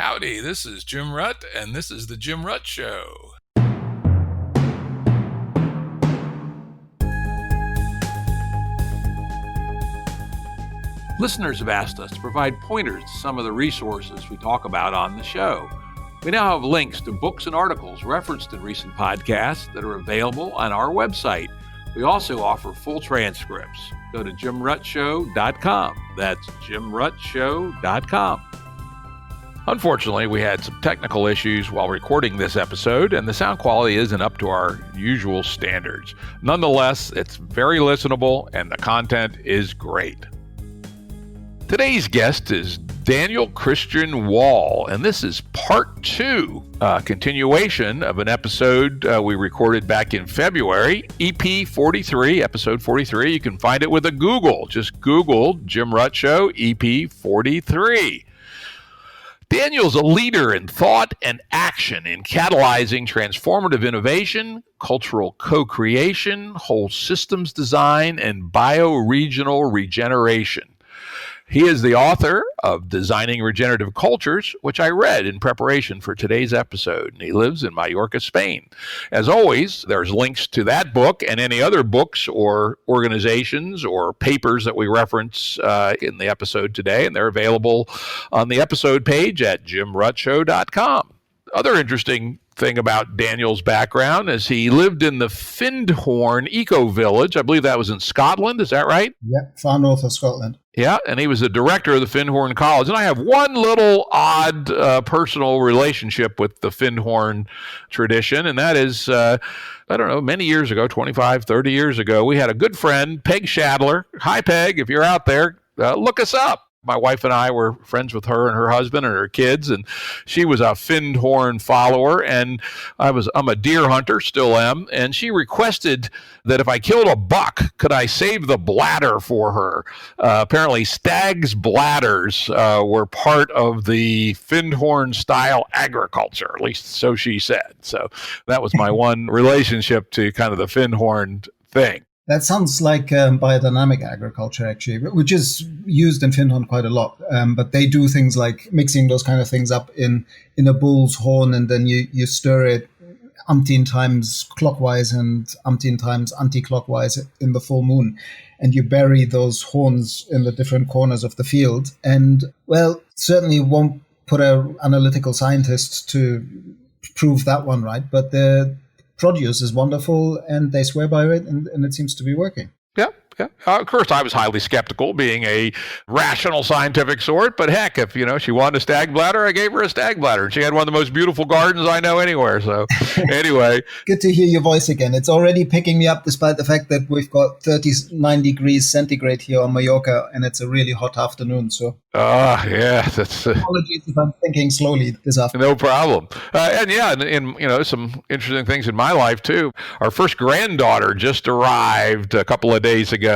Howdy, this is Jim Rutt, and this is The Jim Rutt Show. Listeners have asked us to provide pointers to some of the resources we talk about on the show. We now have links to books and articles referenced in recent podcasts that are available on our website. We also offer full transcripts. Go to jimruttshow.com. That's jimruttshow.com. Unfortunately, we had some technical issues while recording this episode, and the sound quality isn't up to our usual standards. Nonetheless, it's very listenable, and the content is great. Today's guest is Daniel Christian Wahl, and this is part 2, continuation of an episode we recorded back in February, EP43, episode 43. You can find it with a Google. Just Google Jim Rutt Show, EP43. Daniel's a leader in thought and action in catalyzing transformative innovation, cultural co-creation, whole systems design, and bioregional regeneration. He is the author of Designing Regenerative Cultures, which I read in preparation for today's episode, and he lives in Mallorca, Spain. As always, there's links to that book and any other books or organizations or papers that we reference in the episode today, and they're available on the episode page at jimruttshow.com. Other interesting thing about Daniel's background is he lived in the Findhorn eco-village. I believe that was in Scotland. Is that right? Yeah, far north of Scotland. Yeah, and he was the director of the Findhorn College. And I have one little odd personal relationship with the Findhorn tradition, and that is, many years ago, 25, 30 years ago, we had a good friend, Peg Shadler. Hi, Peg, if you're out there, look us up. My wife and I were friends with her and her husband and her kids, and she was a Findhorn follower, and I'm a deer hunter, still am, and she requested that if I killed a buck, could I save the bladder for her? Apparently, stags' bladders were part of the Findhorn-style agriculture, at least so she said. So that was my one relationship to kind of the Findhorn thing. That sounds like biodynamic agriculture, actually, which is used in Findhorn quite a lot. But they do things like mixing those kind of things up in a bull's horn, and then you stir it umpteen times clockwise and umpteen times anti-clockwise in the full moon. And you bury those horns in the different corners of the field. And, well, certainly won't put an analytical scientist to prove that one right, but the produce is wonderful, and they swear by it, and it seems to be working. Yeah. Of course, I was highly skeptical, being a rational scientific sort, but heck, if she wanted a stag bladder, I gave her a stag bladder, and she had one of the most beautiful gardens I know anywhere. So anyway. Good to hear your voice again. It's already picking me up, despite the fact that we've got 39 degrees centigrade here on Mallorca, and it's a really hot afternoon. So yeah, that's apologies if I'm thinking slowly this afternoon. No problem. And some interesting things in my life too. Our first granddaughter just arrived a couple of days ago,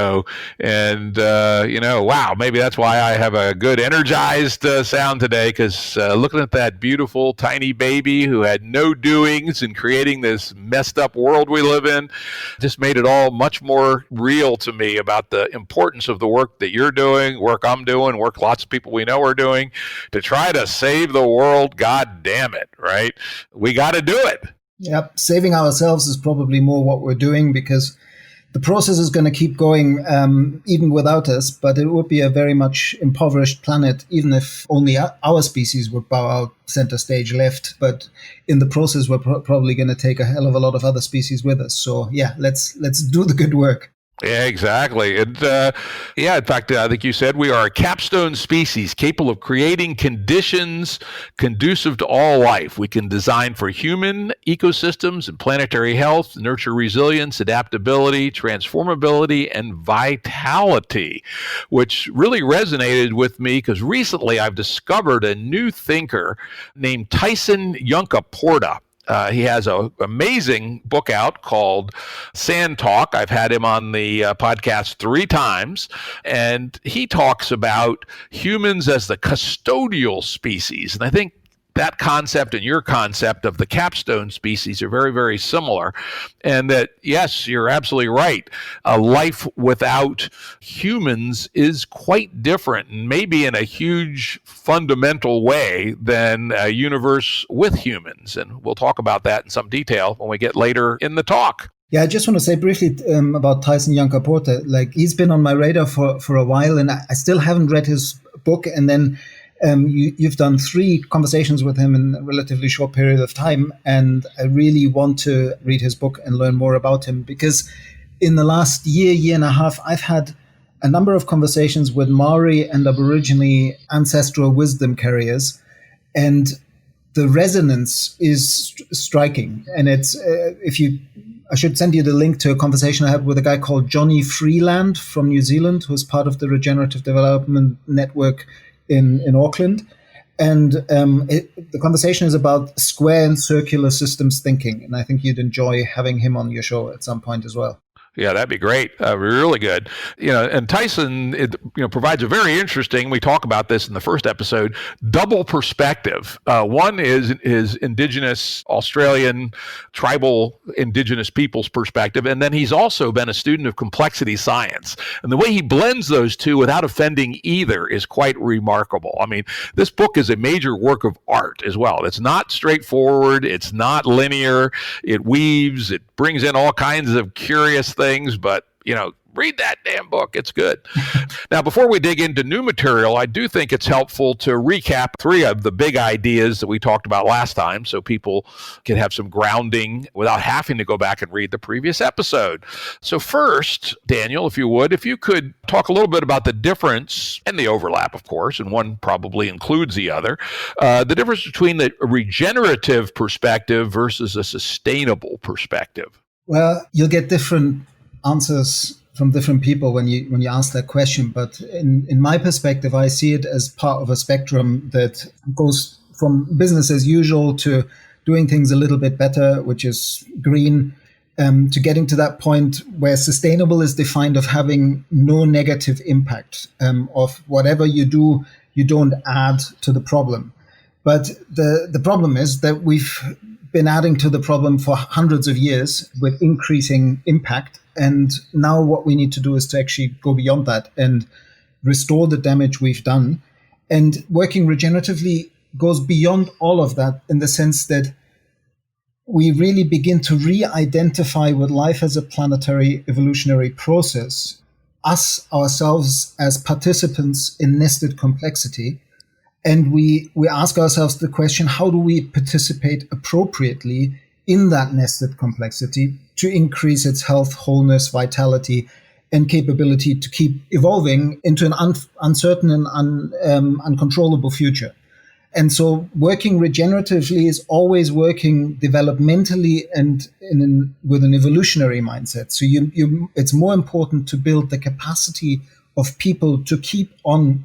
and wow, maybe that's why I have a good energized sound today, because looking at that beautiful tiny baby who had no doings in creating this messed up world we live in just made it all much more real to me about the importance of the work that you're doing, work I'm doing, work lots of people we know are doing to try to save the world. God damn it, right? We got to do it. Yep. Saving ourselves is probably more what we're doing, because the process is going to keep going even without us, but it would be a very much impoverished planet, even if only our species would bow out center stage left. But in the process, we're probably going to take a hell of a lot of other species with us. So yeah, let's do the good work. Yeah, exactly. And in fact, I think you said we are a capstone species capable of creating conditions conducive to all life. We can design for human ecosystems and planetary health, nurture resilience, adaptability, transformability, and vitality, which really resonated with me because recently I've discovered a new thinker named Tyson Yunkaporta. He has an amazing book out called Sand Talk. I've had him on the podcast 3 times, and he talks about humans as the custodial species. And I think that concept and your concept of the capstone species are very, very similar. And that, yes, you're absolutely right. A life without humans is quite different, and maybe in a huge fundamental way, than a universe with humans. And we'll talk about that in some detail when we get later in the talk. Yeah, I just want to say briefly about Tyson Yunkaporta. Like, he's been on my radar for a while, and I still haven't read his book. And then you've done 3 conversations with him in a relatively short period of time, and I really want to read his book and learn more about him, because in the last year and a half, I've had a number of conversations with Maori and Aborigine ancestral wisdom carriers, and the resonance is striking. And it's I should send you the link to a conversation I had with a guy called Johnny Freeland from New Zealand, who's part of the Regenerative Development Network in Auckland. And the conversation is about square and circular systems thinking. And I think you'd enjoy having him on your show at some point as well. Yeah, that'd be great. Really good. And Tyson, provides a very interesting, we talk about this in the first episode, double perspective. One is indigenous Australian tribal indigenous people's perspective. And then he's also been a student of complexity science. And the way he blends those two without offending either is quite remarkable. I mean, this book is a major work of art as well. It's not straightforward. It's not linear. It weaves. It brings in all kinds of curious things, but, read that damn book. It's good. Now, before we dig into new material, I do think it's helpful to recap 3 of the big ideas that we talked about last time, so people can have some grounding without having to go back and read the previous episode. So first, Daniel, if you could talk a little bit about the difference and the overlap, of course, and one probably includes the other, the difference between the regenerative perspective versus a sustainable perspective. Well, you'll get different answers from different people when you ask that question. But in my perspective, I see it as part of a spectrum that goes from business as usual to doing things a little bit better, which is green, to getting to that point where sustainable is defined of having no negative impact of whatever you do, you don't add to the problem. But the problem is that we've been adding to the problem for hundreds of years with increasing impact. And now what we need to do is to actually go beyond that and restore the damage we've done. And working regeneratively goes beyond all of that in the sense that we really begin to re-identify with life as a planetary evolutionary process, us ourselves as participants in nested complexity. And we ask ourselves the question, how do we participate appropriately in that nested complexity to increase its health, wholeness, vitality, and capability to keep evolving into an uncertain and uncontrollable future? And so working regeneratively is always working developmentally and with an evolutionary mindset. So it's more important to build the capacity of people to keep on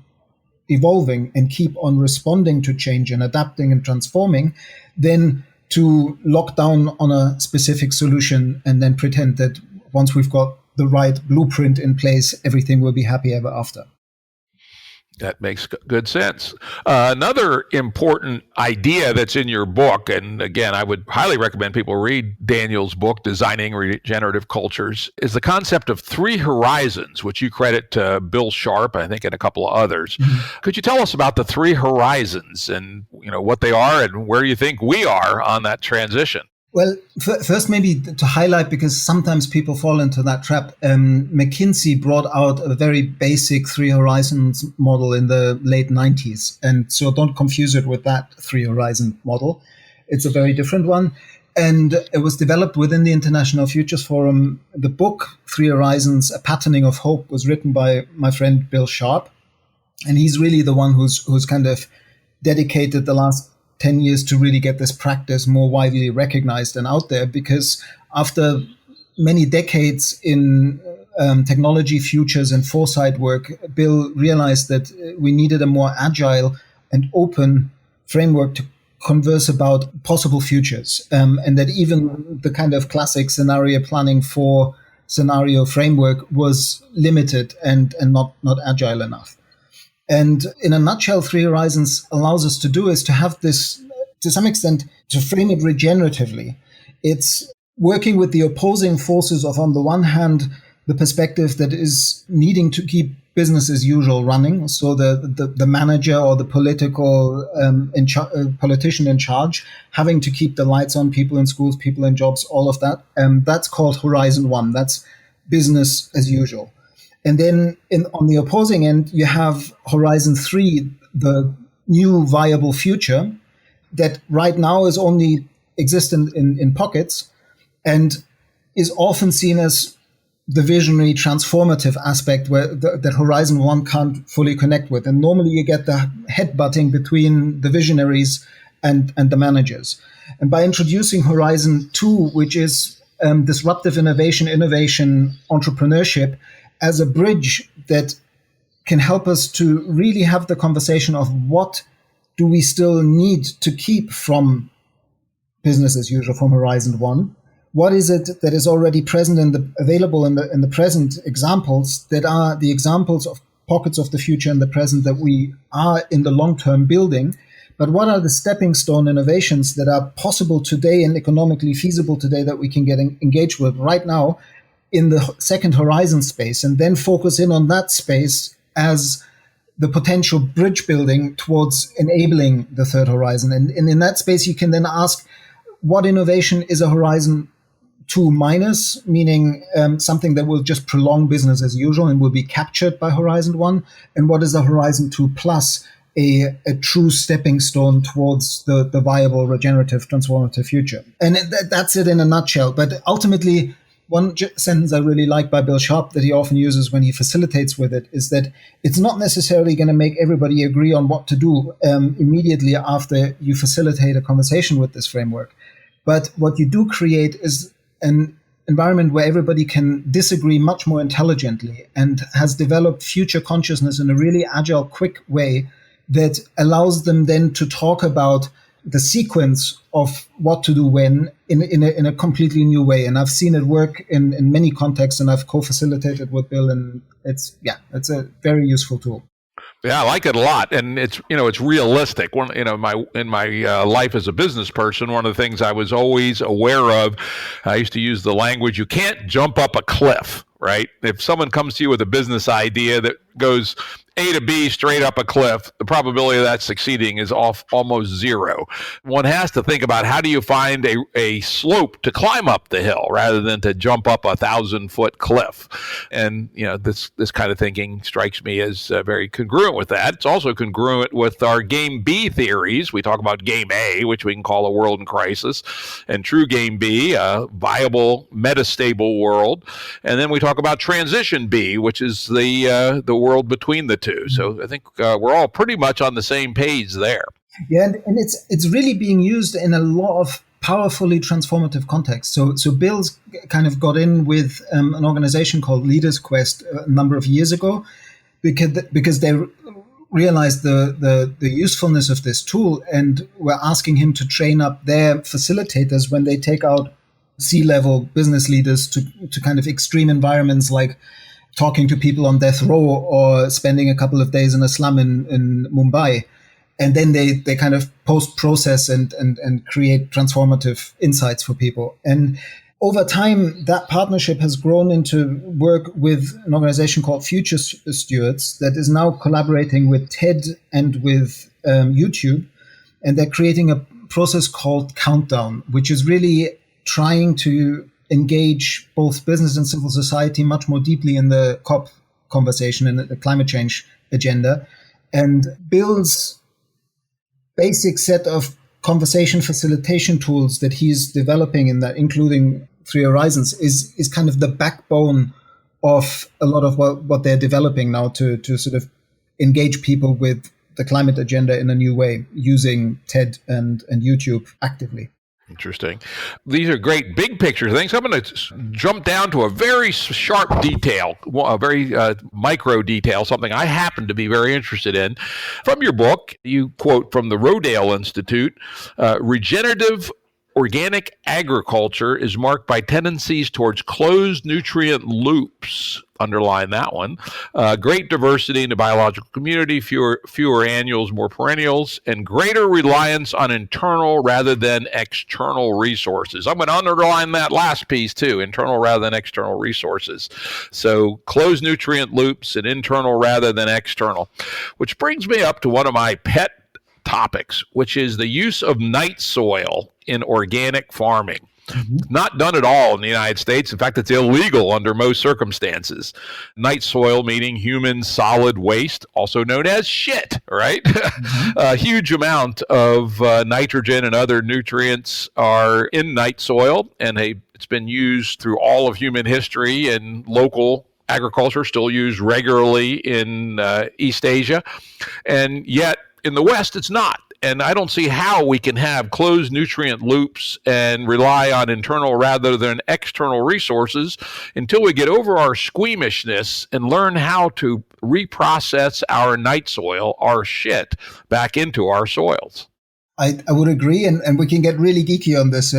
evolving and keep on responding to change and adapting and transforming than to lock down on a specific solution and then pretend that once we've got the right blueprint in place, everything will be happy ever after. That makes good sense. Another important idea that's in your book, and again, I would highly recommend people read Daniel's book, Designing Regenerative Cultures, is the concept of 3 horizons, which you credit to Bill Sharp, I think, and a couple of others. Mm-hmm. Could you tell us about the 3 horizons and what they are and where you think we are on that transition? Well, first, maybe to highlight, because sometimes people fall into that trap, McKinsey brought out a very basic 3 horizons model in the late 90s. And so don't confuse it with that 3 horizon model. It's a very different one. And it was developed within the International Futures Forum. The book, 3 Horizons, A Patterning of Hope, was written by my friend Bill Sharp. And he's really the one who's kind of dedicated the last 10 years to really get this practice more widely recognized and out there, because after many decades in technology futures and foresight work, Bill realized that we needed a more agile and open framework to converse about possible futures, and that even the kind of classic scenario planning for scenario framework was limited and not agile enough. And in a nutshell, 3 Horizons allows us to do is to have this to some extent, to frame it regeneratively, it's working with the opposing forces of, on the one hand, the perspective that is needing to keep business as usual running. So the manager or the politician in charge having to keep the lights on, people in schools, people in jobs, all of that. That's called Horizon 1. That's business as usual. And then on the opposing end, you have Horizon 3, the new viable future that right now is only existent in pockets and is often seen as the visionary transformative aspect where that Horizon 1 can't fully connect with. And normally you get the headbutting between the visionaries and the managers. And by introducing Horizon 2, which is disruptive innovation, entrepreneurship, as a bridge that can help us to really have the conversation of what do we still need to keep from business as usual, from Horizon 1? What is it that is already present available in the present examples that are the examples of pockets of the future in the present that we are in the long term building? But what are the stepping stone innovations that are possible today and economically feasible today that we can get engaged with right now in the second horizon space, and then focus in on that space as the potential bridge building towards enabling the third horizon. And in that space, you can then ask, what innovation is a Horizon 2 minus, meaning something that will just prolong business as usual and will be captured by Horizon 1? And what is a Horizon 2 plus, a true stepping stone towards the viable, regenerative, transformative future? And that's it in a nutshell. But ultimately, one sentence I really like by Bill Sharp that he often uses when he facilitates with it is that it's not necessarily going to make everybody agree on what to do immediately after you facilitate a conversation with this framework. But what you do create is an environment where everybody can disagree much more intelligently and has developed future consciousness in a really agile, quick way that allows them then to talk about the sequence of what to do when in a completely new way. And I've seen it work in many contexts, and I've co-facilitated with Bill, and it's a very useful tool. Yeah, I like it a lot, and it's realistic. In my life as a business person, one of the things I was always aware of, I used to use the language: you can't jump up a cliff, right? If someone comes to you with a business idea that goes A to B straight up a cliff, the probability of that succeeding is almost zero. One has to think about, how do you find a slope to climb up the hill rather than to jump up 1,000-foot cliff? And this kind of thinking strikes me as very congruent with that. It's also congruent with our GameB theories. We talk about Game A, which we can call a world in crisis, and true GameB, a viable metastable world. And then we talk about transition B, which is the world between the two. So I think we're all pretty much on the same page there. Yeah, and it's really being used in a lot of powerfully transformative contexts. So Bill's kind of got in with an organization called Leaders Quest a number of years ago because they realized the usefulness of this tool and were asking him to train up their facilitators when they take out C-level business leaders to kind of extreme environments like talking to people on death row or spending a couple of days in a slum in Mumbai. And then they kind of post-process and create transformative insights for people. And over time, that partnership has grown into work with an organization called Future Stewards that is now collaborating with TED and with YouTube. And they're creating a process called Countdown, which is really trying to engage both business and civil society much more deeply in the COP conversation and the climate change agenda. And Bill's basic set of conversation facilitation tools that he's developing in that, including Three Horizons, is kind of the backbone of a lot of what they're developing now to sort of engage people with the climate agenda in a new way using TED and YouTube actively. Interesting. These are great big picture things. I'm going to jump down to a very sharp detail, a very micro detail, something I happen to be very interested in. From your book, you quote from the Rodale Institute, regenerative Organic agriculture is marked by tendencies towards closed nutrient loops. Underline that one. Great diversity in the biological community, fewer annuals, more perennials, and greater reliance on internal rather than external resources. I'm going to underline that last piece too, internal rather than external resources. So closed nutrient loops and internal rather than external, which brings me up to one of my pet topics, which is the use of night soil in organic farming. Not done at all in the United States. In fact, it's illegal under most circumstances. Night soil meaning human solid waste, also known as shit, right? A huge amount of nitrogen and other nutrients are in night soil, and it's been used through all of human history, and local agriculture still used regularly in East Asia. And yet, in the West, it's not. And I don't see how we can have closed nutrient loops and rely on internal rather than external resources until we get over our squeamishness and learn how to reprocess our night soil, our shit, back into our soils. I would agree, and we can get really geeky on this.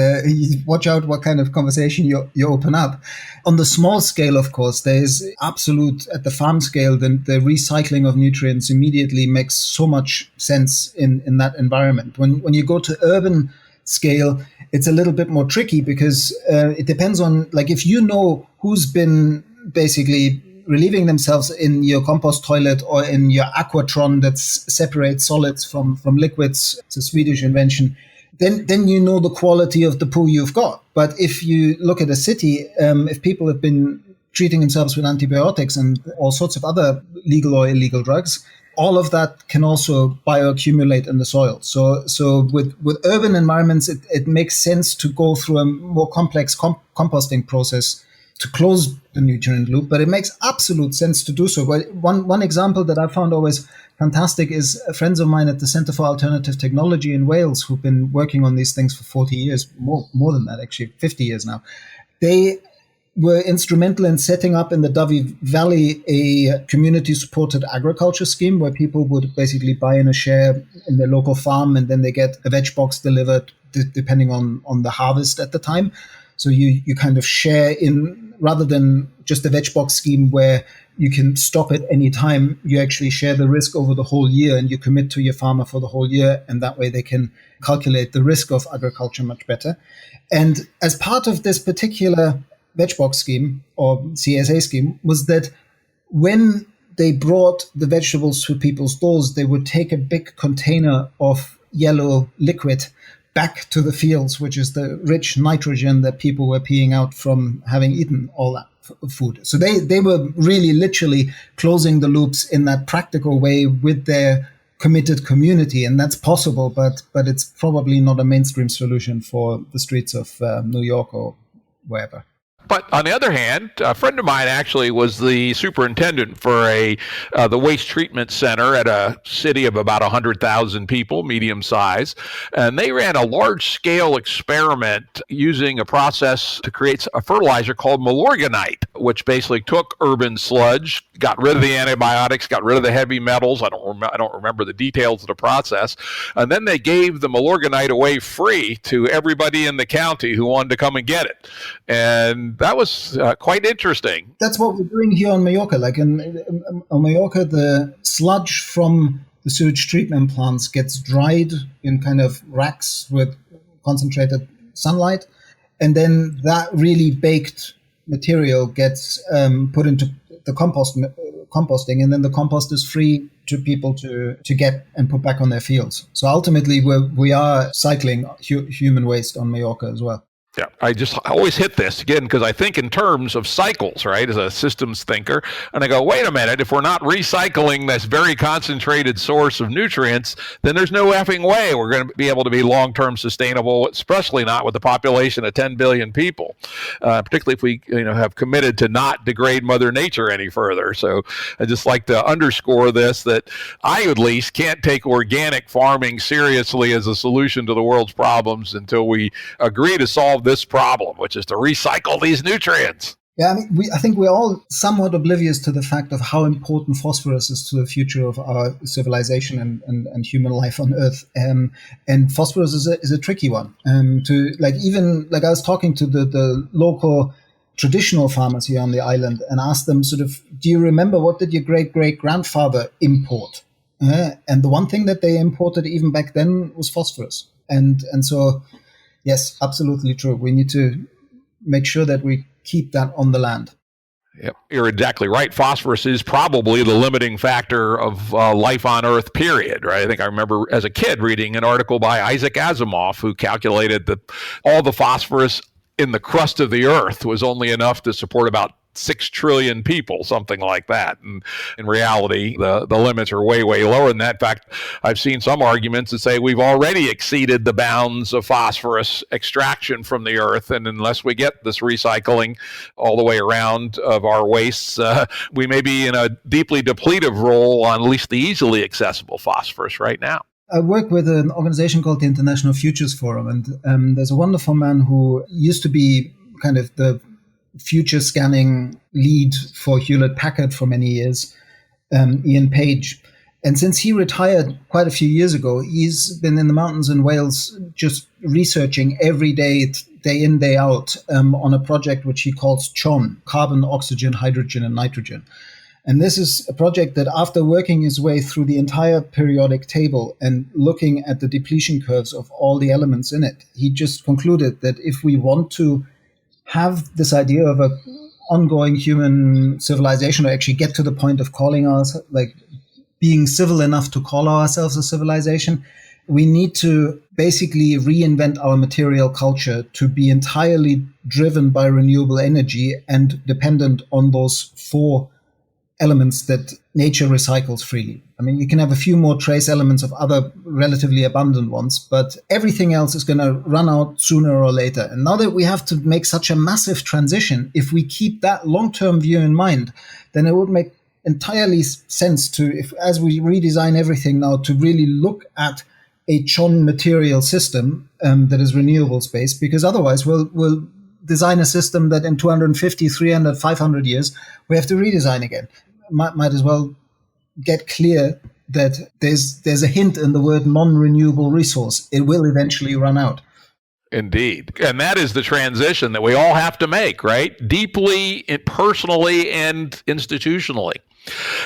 Watch out what kind of conversation you open up. On the small scale, of course, there is absolute, at the farm scale, the recycling of nutrients immediately makes so much sense in that environment. When you go to urban scale, it's a little bit more tricky because it depends on, like, if you know who's been basically relieving themselves in your compost toilet or in your aquatron that separates solids from liquids. It's a Swedish invention. Then you know the quality of the poo you've got. But if you look at a city, if people have been treating themselves with antibiotics and all sorts of other legal or illegal drugs, all of that can also bioaccumulate in the soil. So with urban environments, it makes sense to go through a more complex composting process to close the nutrient loop, but it makes absolute sense to do so. But one example that I found always fantastic is friends of mine at the Centre for Alternative Technology in Wales, who've been working on these things for 40 years, more than that, actually, 50 years now. They were instrumental in setting up in the Dovey Valley a community-supported agriculture scheme where people would basically buy in a share in their local farm, and then they get a veg box delivered depending on the harvest at the time. So you kind of share in, rather than just a veg box scheme where you can stop at any time, you actually share the risk over the whole year and you commit to your farmer for the whole year. And that way they can calculate the risk of agriculture much better. And as part of this particular veg box scheme or CSA scheme was that when they brought the vegetables to people's doors, they would take a big container of yellow liquid back to the fields, which is the rich nitrogen that people were peeing out from having eaten all that food. So they were really literally closing the loops in that practical way with their committed community. And that's possible, but it's probably not a mainstream solution for the streets of New York or wherever. But on the other hand, a friend of mine actually was the superintendent for the waste treatment center at a city of about 100,000 people, medium size. And they ran a large-scale experiment using a process to create a fertilizer called Milorganite, which basically took urban sludge, got rid of the antibiotics, got rid of the heavy metals. I don't remember the details of the process. And then they gave the Milorganite away free to everybody in the county who wanted to come and get it. And that was quite interesting. That's what we're doing here on Mallorca. Like on Mallorca, the sludge from the sewage treatment plants gets dried in kind of racks with concentrated sunlight. And then that really baked material gets put into the composting. And then the compost is free to people to get and put back on their fields. So ultimately, we are cycling human waste on Mallorca as well. Yeah, I always hit this again because I think in terms of cycles, right, as a systems thinker. And I go, wait a minute, if we're not recycling this very concentrated source of nutrients, then there's no effing way we're going to be able to be long-term sustainable, especially not with a population of 10 billion people, particularly if we have committed to not degrade Mother Nature any further. So I just like to underscore this, that I at least can't take organic farming seriously as a solution to the world's problems until we agree to solve this problem, which is to recycle these nutrients. Yeah, I mean, I think we're all somewhat oblivious to the fact of how important phosphorus is to the future of our civilization and human life on Earth. And phosphorus is a tricky one. I was talking to the local traditional farmers here on the island and asked them sort of, do you remember what did your great-great-grandfather import? And the one thing that they imported even back then was phosphorus. And so, yes, absolutely true. We need to make sure that we keep that on the land. Yep, you're exactly right. Phosphorus is probably the limiting factor of life on Earth, period, right? I think I remember as a kid reading an article by Isaac Asimov who calculated that all the phosphorus in the crust of the Earth was only enough to support about 6 trillion people, something like that. And in reality, the limits are way, way lower than that. In fact, I've seen some arguments that say we've already exceeded the bounds of phosphorus extraction from the Earth. And unless we get this recycling all the way around of our wastes, we may be in a deeply depletive role on at least the easily accessible phosphorus right now. I work with an organization called the International Futures Forum. And there's a wonderful man who used to be kind of the future scanning lead for Hewlett-Packard for many years, Ian Page. And since he retired quite a few years ago, he's been in the mountains in Wales just researching every day, day in, day out, on a project which he calls CHON, carbon, oxygen, hydrogen, and nitrogen. And this is a project that after working his way through the entire periodic table and looking at the depletion curves of all the elements in it, he just concluded that if we want to have this idea of a ongoing human civilization, or actually get to the point of calling us, like being civil enough to call ourselves a civilization, we need to basically reinvent our material culture to be entirely driven by renewable energy and dependent on those 4 elements that nature recycles freely. I mean, you can have a few more trace elements of other relatively abundant ones, but everything else is going to run out sooner or later. And now that we have to make such a massive transition, if we keep that long-term view in mind, then it would make entirely sense to, if as we redesign everything now, to really look at a CHON material system that is renewable space, because otherwise we'll design a system that in 250, 300, 500 years, we have to redesign again. Might as well get clear that there's a hint in the word non-renewable resource. It will eventually run out. Indeed. And that is the transition that we all have to make, right? Deeply, personally, and institutionally.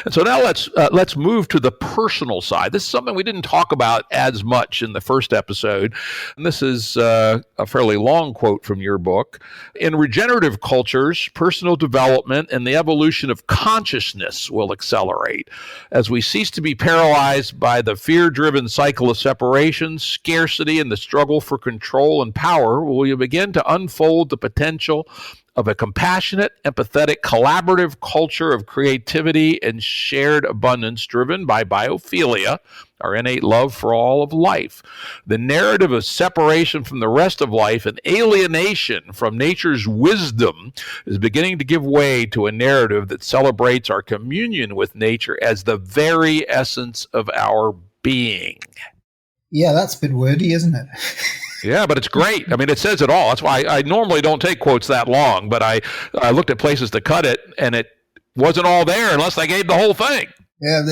And so now let's move to the personal side. This is something we didn't talk about as much in the first episode. And this is a fairly long quote from your book. In regenerative cultures, personal development and the evolution of consciousness will accelerate as we cease to be paralyzed by the fear-driven cycle of separation, scarcity, and the struggle for control and power. Will you begin to unfold the potential of a compassionate, empathetic, collaborative culture of creativity and shared abundance driven by biophilia, our innate love for all of life. The narrative of separation from the rest of life and alienation from nature's wisdom is beginning to give way to a narrative that celebrates our communion with nature as the very essence of our being. Yeah, that's a bit wordy, isn't it? Yeah, but it's great. I mean, it says it all. That's why I normally don't take quotes that long, but I looked at places to cut it, and it wasn't all there unless I gave the whole thing. Yeah,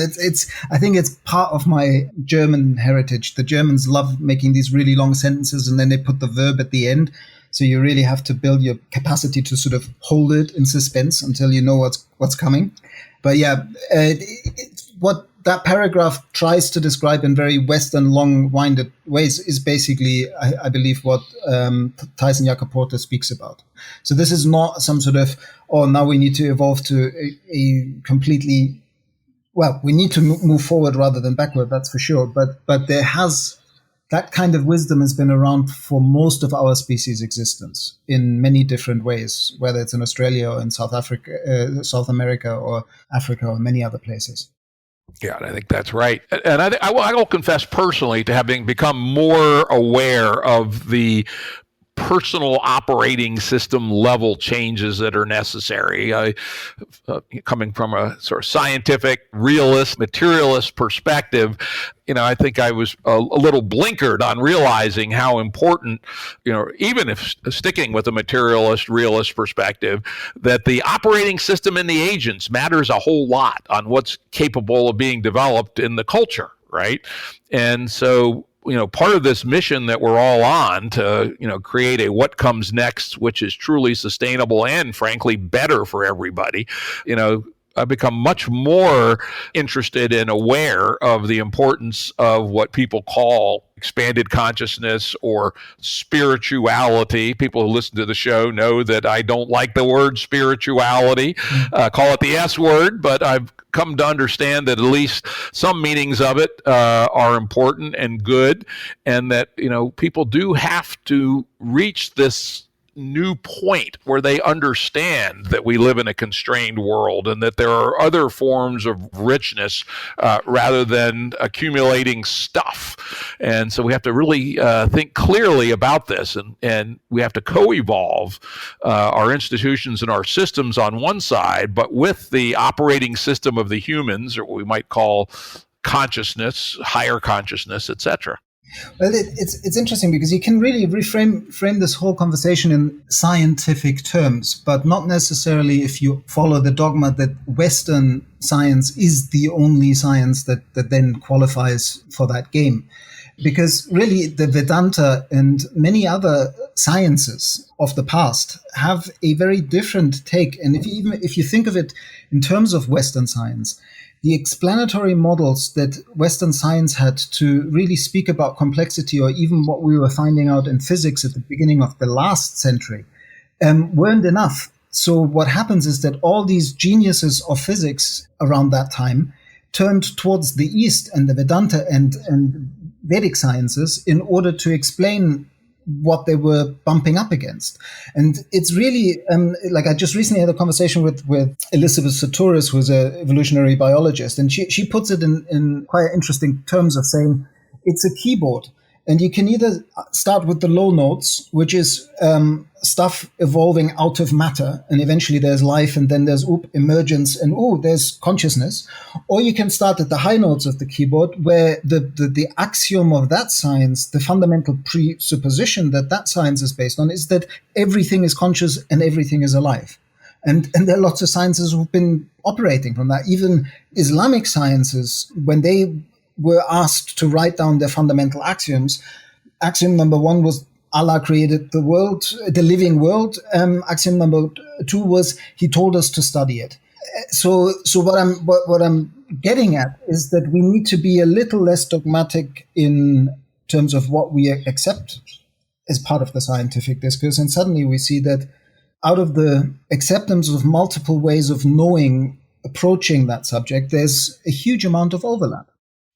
I think it's part of my German heritage. The Germans love making these really long sentences, and then they put the verb at the end. So you really have to build your capacity to sort of hold it in suspense until you know what's coming. But yeah, what that paragraph tries to describe in very Western, long-winded ways is basically, I believe, what Tyson Yacoporta speaks about. So this is not some sort of, now we need to evolve to a completely, well, we need to move forward rather than backward, that's for sure. But there has, that kind of wisdom has been around for most of our species' existence in many different ways, whether it's in Australia or in South Africa, South America or Africa or many other places. Yeah, I think that's right. And I will confess personally to having become more aware of the personal operating system level changes that are necessary. Coming from a sort of scientific, realist, materialist perspective, I think I was a little blinkered on realizing how important, even if sticking with a materialist, realist perspective, that the operating system and the agents matters a whole lot on what's capable of being developed in the culture, right? And so, part of this mission that we're all on to, create a what comes next, which is truly sustainable and frankly better for everybody, I've become much more interested and aware of the importance of what people call expanded consciousness or spirituality. People who listen to the show know that I don't like the word spirituality, call it the S word, but I've come to understand that at least some meanings of it are important and good, and that, people do have to reach this new point where they understand that we live in a constrained world and that there are other forms of richness rather than accumulating stuff. And so we have to really think clearly about this, and we have to co-evolve our institutions and our systems on one side, but with the operating system of the humans, or what we might call consciousness, higher consciousness, etc. Well, it's interesting because you can really frame this whole conversation in scientific terms, but not necessarily if you follow the dogma that Western science is the only science that then qualifies for that game. Because really the Vedanta and many other sciences of the past have a very different take. And if you think of it in terms of Western science, the explanatory models that Western science had to really speak about complexity, or even what we were finding out in physics at the beginning of the last century, weren't enough. So what happens is that all these geniuses of physics around that time turned towards the East and the Vedanta and Vedic sciences in order to explain what they were bumping up against. And it's really, like I just recently had a conversation with Elizabeth Saturis, who's an evolutionary biologist, and she puts it in quite interesting terms of saying it's a keyboard. And you can either start with the low notes, which is stuff evolving out of matter, and eventually there's life, and then there's emergence, and there's consciousness. Or you can start at the high notes of the keyboard, where the axiom of that science, the fundamental presupposition that science is based on, is that everything is conscious and everything is alive. And there are lots of sciences who've been operating from that. Even Islamic sciences, when they were asked to write down their fundamental axioms, axiom number one was Allah created the world, the living world. Axiom number two was He told us to study it. So what I'm getting at is that we need to be a little less dogmatic in terms of what we accept as part of the scientific discourse, and suddenly we see that out of the acceptance of multiple ways of knowing, approaching that subject, there's a huge amount of overlap.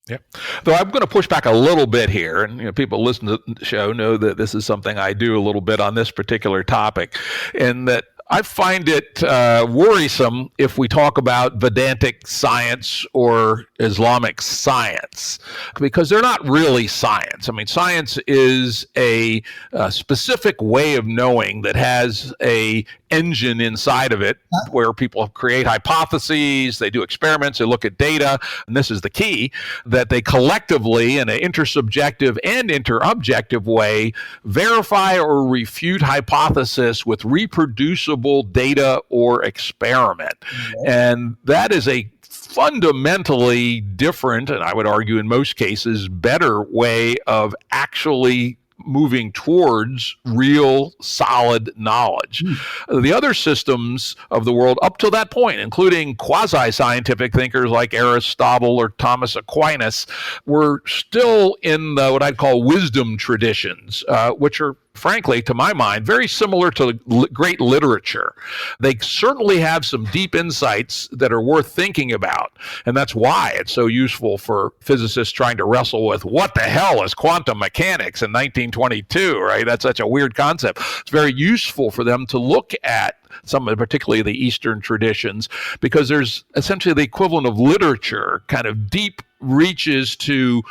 Yeah. Though I'm going to push back a little bit here, and people listen to the show know that this is something I do a little bit on this particular topic, and that I find it worrisome if we talk about Vedantic science or Islamic science, because they're not really science. I mean, science is a specific way of knowing that has a engine inside of it where people create hypotheses, they do experiments, they look at data, and this is the key, that they collectively in an intersubjective and interobjective way verify or refute hypothesis with reproducible data or experiment. And that is a fundamentally different, and I would argue in most cases better way of actually moving towards real solid knowledge. The other systems of the world up to that point, including quasi-scientific thinkers like Aristotle or Thomas Aquinas, were still in the, what I'd call wisdom traditions, which are frankly, to my mind, very similar to great literature. They certainly have some deep insights that are worth thinking about. And that's why it's so useful for physicists trying to wrestle with what the hell is quantum mechanics in 1922, right? That's such a weird concept. It's very useful for them to look at some of particularly the Eastern traditions, because there's essentially the equivalent of literature, kind of deep reaches to,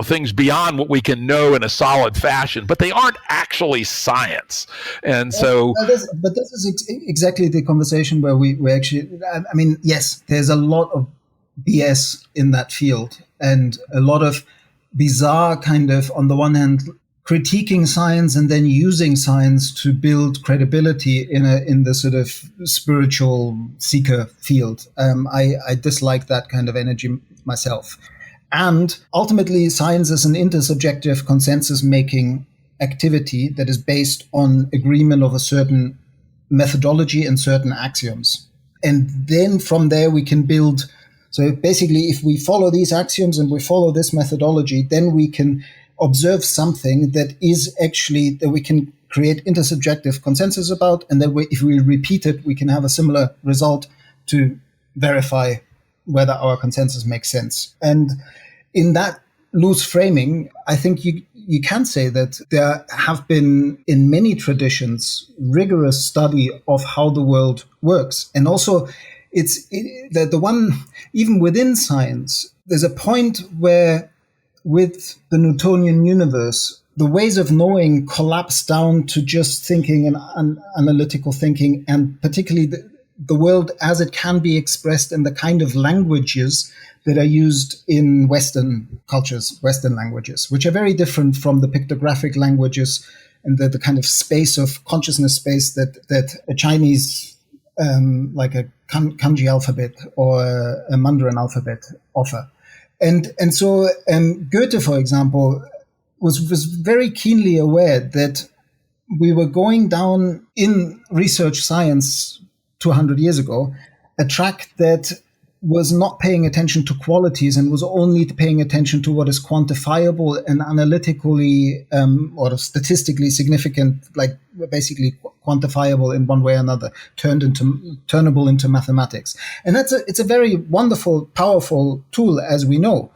things beyond what we can know in a solid fashion, but they aren't actually science. And so, but this is exactly the conversation where we actually, yes, there's a lot of BS in that field and a lot of bizarre kind of, on the one hand, critiquing science and then using science to build credibility in the sort of spiritual seeker field. I dislike that kind of energy myself. And ultimately, science is an intersubjective consensus-making activity that is based on agreement of a certain methodology and certain axioms. And then from there, we can build. So basically, if we follow these axioms and we follow this methodology, then we can observe something that is actually that we can create intersubjective consensus about. And then if we repeat it, we can have a similar result to verify whether our consensus makes sense. And in that loose framing, I think you can say that there have been, in many traditions, rigorous study of how the world works. And also, the one, even within science, there's a point where with the Newtonian universe, the ways of knowing collapse down to just thinking and analytical thinking, and particularly the world as it can be expressed in the kind of languages that are used in Western cultures, Western languages, which are very different from the pictographic languages and the kind of space of consciousness space that a Chinese, like a kanji alphabet or a Mandarin alphabet offer. And so Goethe, for example, was very keenly aware that we were going down in research science 200 years ago, a track that was not paying attention to qualities and was only paying attention to what is quantifiable and analytically or statistically significant, like basically quantifiable in one way or another, turnable into mathematics. And it's a very wonderful, powerful tool, as we know,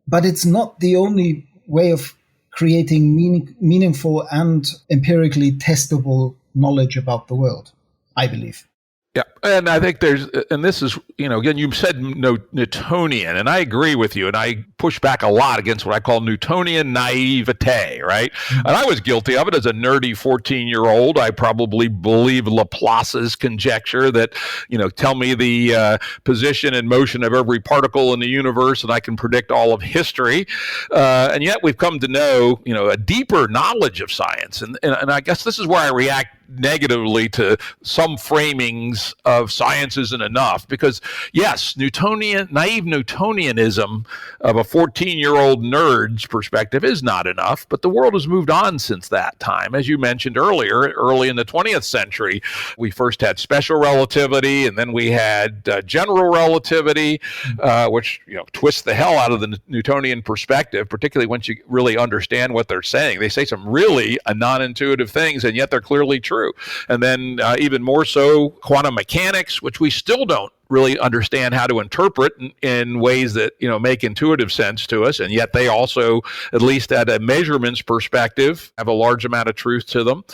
but it's not the only way of creating meaningful and empirically testable knowledge about the world, I believe. Yeah, and I think this is, again, you said Newtonian, and I agree with you, and I push back a lot against what I call Newtonian naivete, right? Mm-hmm. And I was guilty of it as a nerdy 14-year-old. I probably believed Laplace's conjecture that, tell me the position and motion of every particle in the universe, and I can predict all of history. And yet we've come to know, a deeper knowledge of science. And I guess this is where I react negatively to some framings of science isn't enough, because yes, naive Newtonianism of a 14-year-old nerd's perspective is not enough, but the world has moved on since that time. As you mentioned earlier, early in the 20th century, we first had special relativity, and then we had general relativity, which twists the hell out of the Newtonian perspective, particularly once you really understand what they're saying. They say some really non-intuitive things, and yet they're clearly true. And then even more so, quantum mechanics, which we still don't really understand how to interpret in ways that make intuitive sense to us, and yet they also, at least at a measurements perspective, have a large amount of truth to them.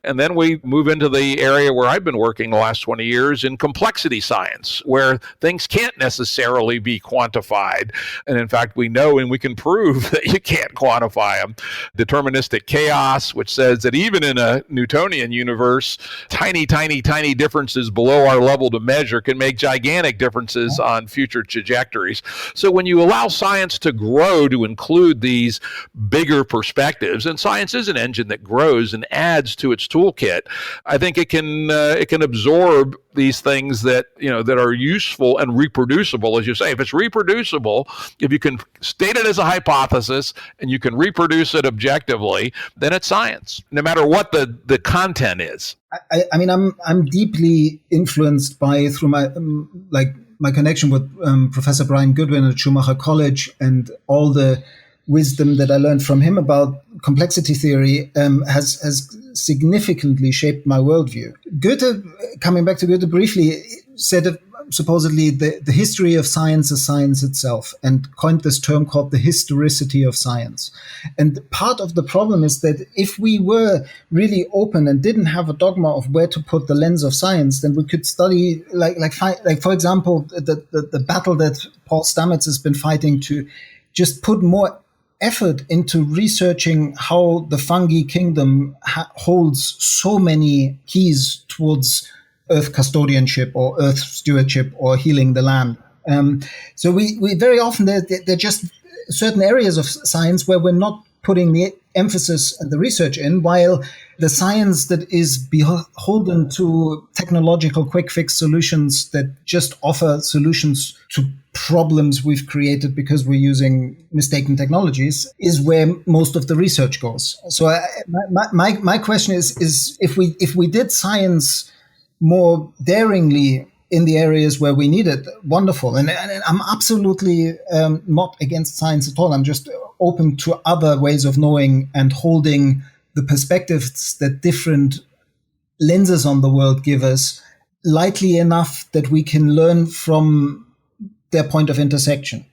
And then we move into the area where I've been working the last 20 years in complexity science, where things can't necessarily be quantified, and in fact we know and we can prove that you can't quantify them. Deterministic chaos, which says that even in a Newtonian universe, tiny differences below our level to measure can make gigantic differences on future trajectories. So when you allow science to grow to include these bigger perspectives, and science is an engine that grows and adds to its toolkit, I think it can absorb these things that that are useful and reproducible, as you say. If it's reproducible, if you can state it as a hypothesis and you can reproduce it objectively, then it's science, no matter what the content is. I'm deeply influenced through my connection with Professor Brian Goodwin at Schumacher College, and all the wisdom that I learned from him about complexity theory has significantly shaped my worldview. Goethe, coming back to Goethe briefly, said supposedly the history of science is science itself, and coined this term called the historicity of science. And part of the problem is that if we were really open and didn't have a dogma of where to put the lens of science, then we could study, like for example, the battle that Paul Stamets has been fighting to just put more effort into researching how the fungi kingdom holds so many keys towards Earth custodianship or Earth stewardship or healing the land. So we very often, there are just certain areas of science where we're not putting the emphasis and the research in, while the science that is beholden to technological quick fix solutions that just offer solutions to problems we've created because we're using mistaken technologies is where most of the research goes. So my question is if we did science more daringly in the areas where we need it, wonderful. And I'm absolutely not against science at all. I'm just open to other ways of knowing and holding the perspectives that different lenses on the world give us lightly enough that we can learn from their point of intersection.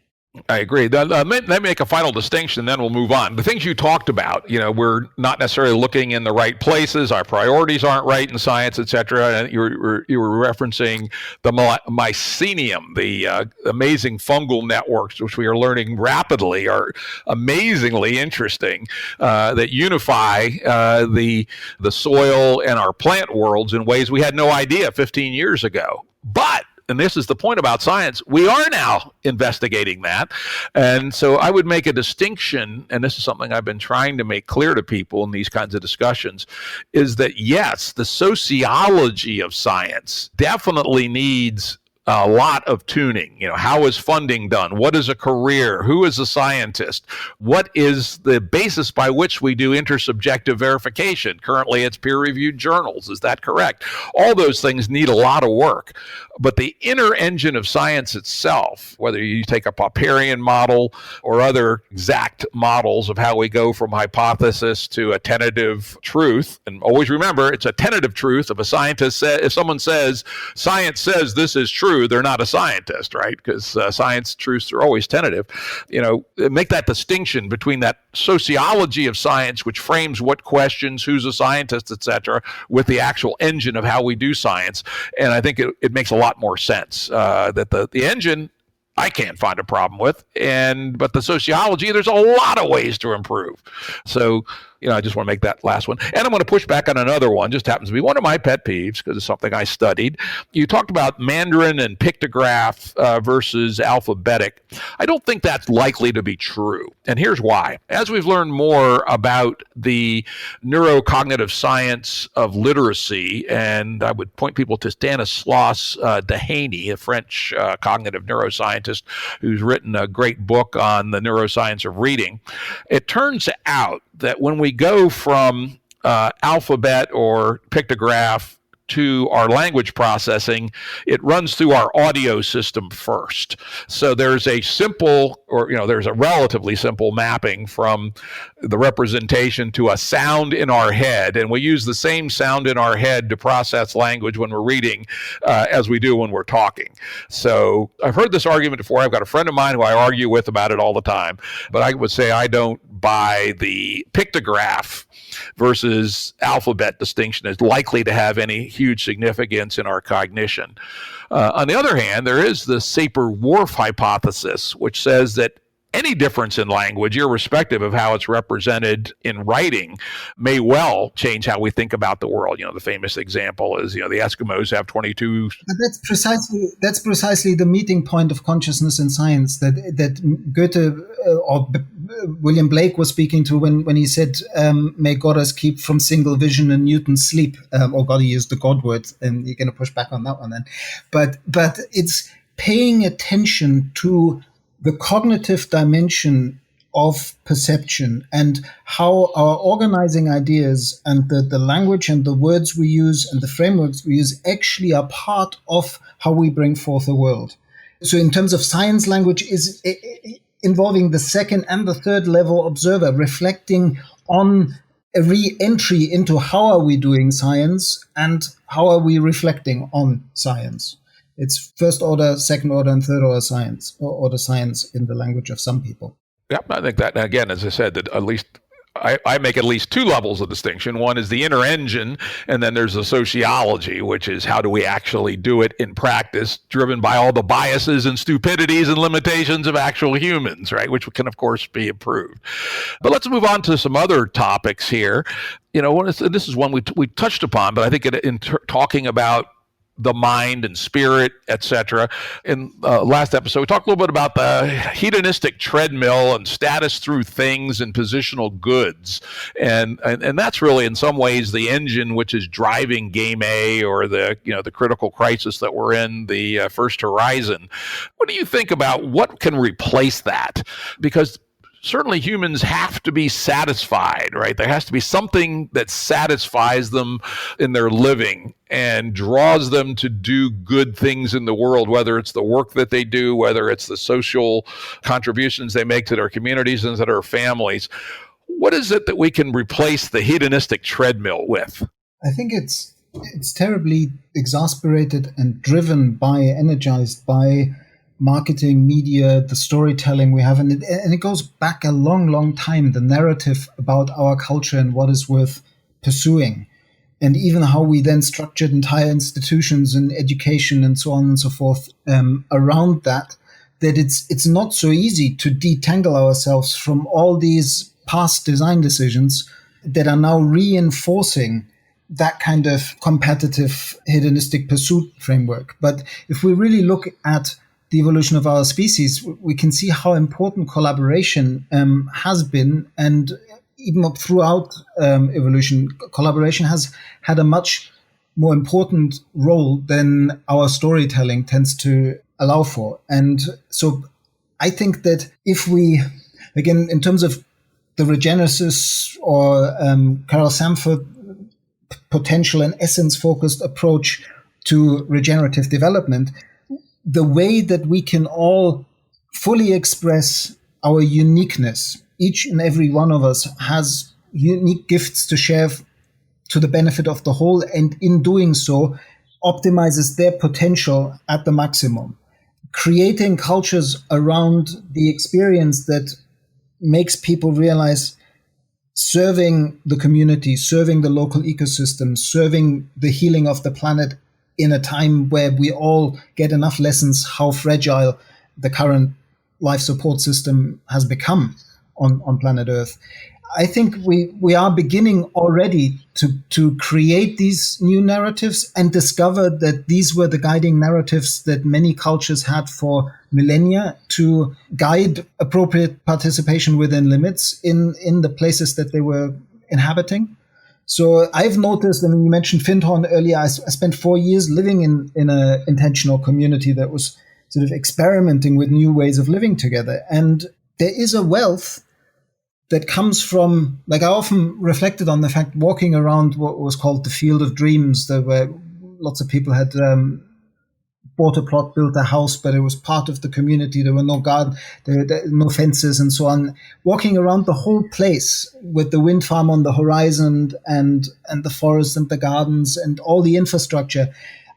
I agree. Let me make a final distinction, then we'll move on. The things you talked about, we're not necessarily looking in the right places. Our priorities aren't right in science, et cetera. And you were referencing the mycelium, the amazing fungal networks, which we are learning rapidly are amazingly interesting, that unify the soil and our plant worlds in ways we had no idea 15 years ago. But and this is the point about science, we are now investigating that. And so I would make a distinction, and this is something I've been trying to make clear to people in these kinds of discussions, is that yes, the sociology of science definitely needs a lot of tuning. How is funding done? What is a career? Who is a scientist? What is the basis by which we do intersubjective verification? Currently, it's peer-reviewed journals. Is that correct? All those things need a lot of work. But the inner engine of science itself, whether you take a Popperian model or other exact models of how we go from hypothesis to a tentative truth, and always remember, it's a tentative truth. If someone says, science says this is true, they're not a scientist, right? Because science truths are always tentative. Make that distinction between that sociology of science, which frames what questions, who's a scientist, et cetera, with the actual engine of how we do science. And I think it makes a lot more sense that the engine I can't find a problem with, but the sociology, there's a lot of ways to improve. So I just want to make that last one. And I'm going to push back on another one. Just happens to be one of my pet peeves because it's something I studied. You talked about Mandarin and pictograph versus alphabetic. I don't think that's likely to be true. And here's why. As we've learned more about the neurocognitive science of literacy, and I would point people to Stanislas Dehaene, a French cognitive neuroscientist who's written a great book on the neuroscience of reading. It turns out that when we go from alphabet or pictograph to our language processing, it runs through our audio system first. So there's a relatively simple mapping from the representation to a sound in our head. And we use the same sound in our head to process language when we're reading as we do when we're talking. So I've heard this argument before. I've got a friend of mine who I argue with about it all the time. But I would say I don't buy the pictograph versus alphabet distinction as likely to have any huge significance in our cognition. On the other hand, there is the Sapir-Whorf hypothesis, which says that any difference in language, irrespective of how it's represented in writing, may well change how we think about the world. The famous example is, the Eskimos have 22. But that's precisely the meeting point of consciousness in science that Goethe or William Blake was speaking to when he said, "May God us keep from single vision and Newton's sleep." Or God, he used the God word, and you're going to push back on that one then. But it's paying attention to the cognitive dimension of perception and how our organizing ideas and the language and the words we use and the frameworks we use actually are part of how we bring forth the world. So in terms of science, language is involving the second and the third level observer, reflecting on a re-entry into how are we doing science and how are we reflecting on science. It's first order, second order, and third order science, or order science in the language of some people. Yep, I think that, again, as I said, that at least I make at least two levels of distinction. One is the inner engine, and then there's the sociology, which is how do we actually do it in practice, driven by all the biases and stupidities and limitations of actual humans, right? Which can, of course, be improved. But let's move on to some other topics here. This is one we touched upon, but I think in talking about the mind and spirit, etc. In last episode, we talked a little bit about the hedonistic treadmill and status through things and positional goods, and that's really in some ways the engine which is driving GameB or the critical crisis that we're in, the first horizon. What do you think about what can replace that? Because certainly humans have to be satisfied, right? There has to be something that satisfies them in their living and draws them to do good things in the world, whether it's the work that they do, whether it's the social contributions they make to their communities and to their families. What is it that we can replace the hedonistic treadmill with? I think it's terribly exasperated and energized by marketing, media, the storytelling we have, and it goes back a long, long time, the narrative about our culture and what is worth pursuing, and even how we then structured entire institutions and education and so on and so forth around that it's not so easy to detangle ourselves from all these past design decisions that are now reinforcing that kind of competitive hedonistic pursuit framework. But if we really look at the evolution of our species, we can see how important collaboration has been, and even throughout evolution, collaboration has had a much more important role than our storytelling tends to allow for. And so I think that if we, again, in terms of the regenesis or Carol Samford potential and essence-focused approach to regenerative development, the way that we can all fully express our uniqueness, each and every one of us has unique gifts to share to the benefit of the whole, and in doing so, optimizes their potential at the maximum. Creating cultures around the experience that makes people realize serving the community, serving the local ecosystem, serving the healing of the planet in a time where we all get enough lessons how fragile the current life support system has become on planet Earth. I think we are beginning already to create these new narratives and discover that these were the guiding narratives that many cultures had for millennia to guide appropriate participation within limits in the places that they were inhabiting. So I've noticed, I mean, you mentioned Findhorn earlier. I spent 4 years living in an intentional community that was sort of experimenting with new ways of living together. And there is a wealth that comes from, like I often reflected on the fact, walking around what was called the Field of Dreams, where lots of people had bought a plot, built a house, but it was part of the community. There were no garden, there were no fences and so on. Walking around the whole place with the wind farm on the horizon and the forest and the gardens and all the infrastructure,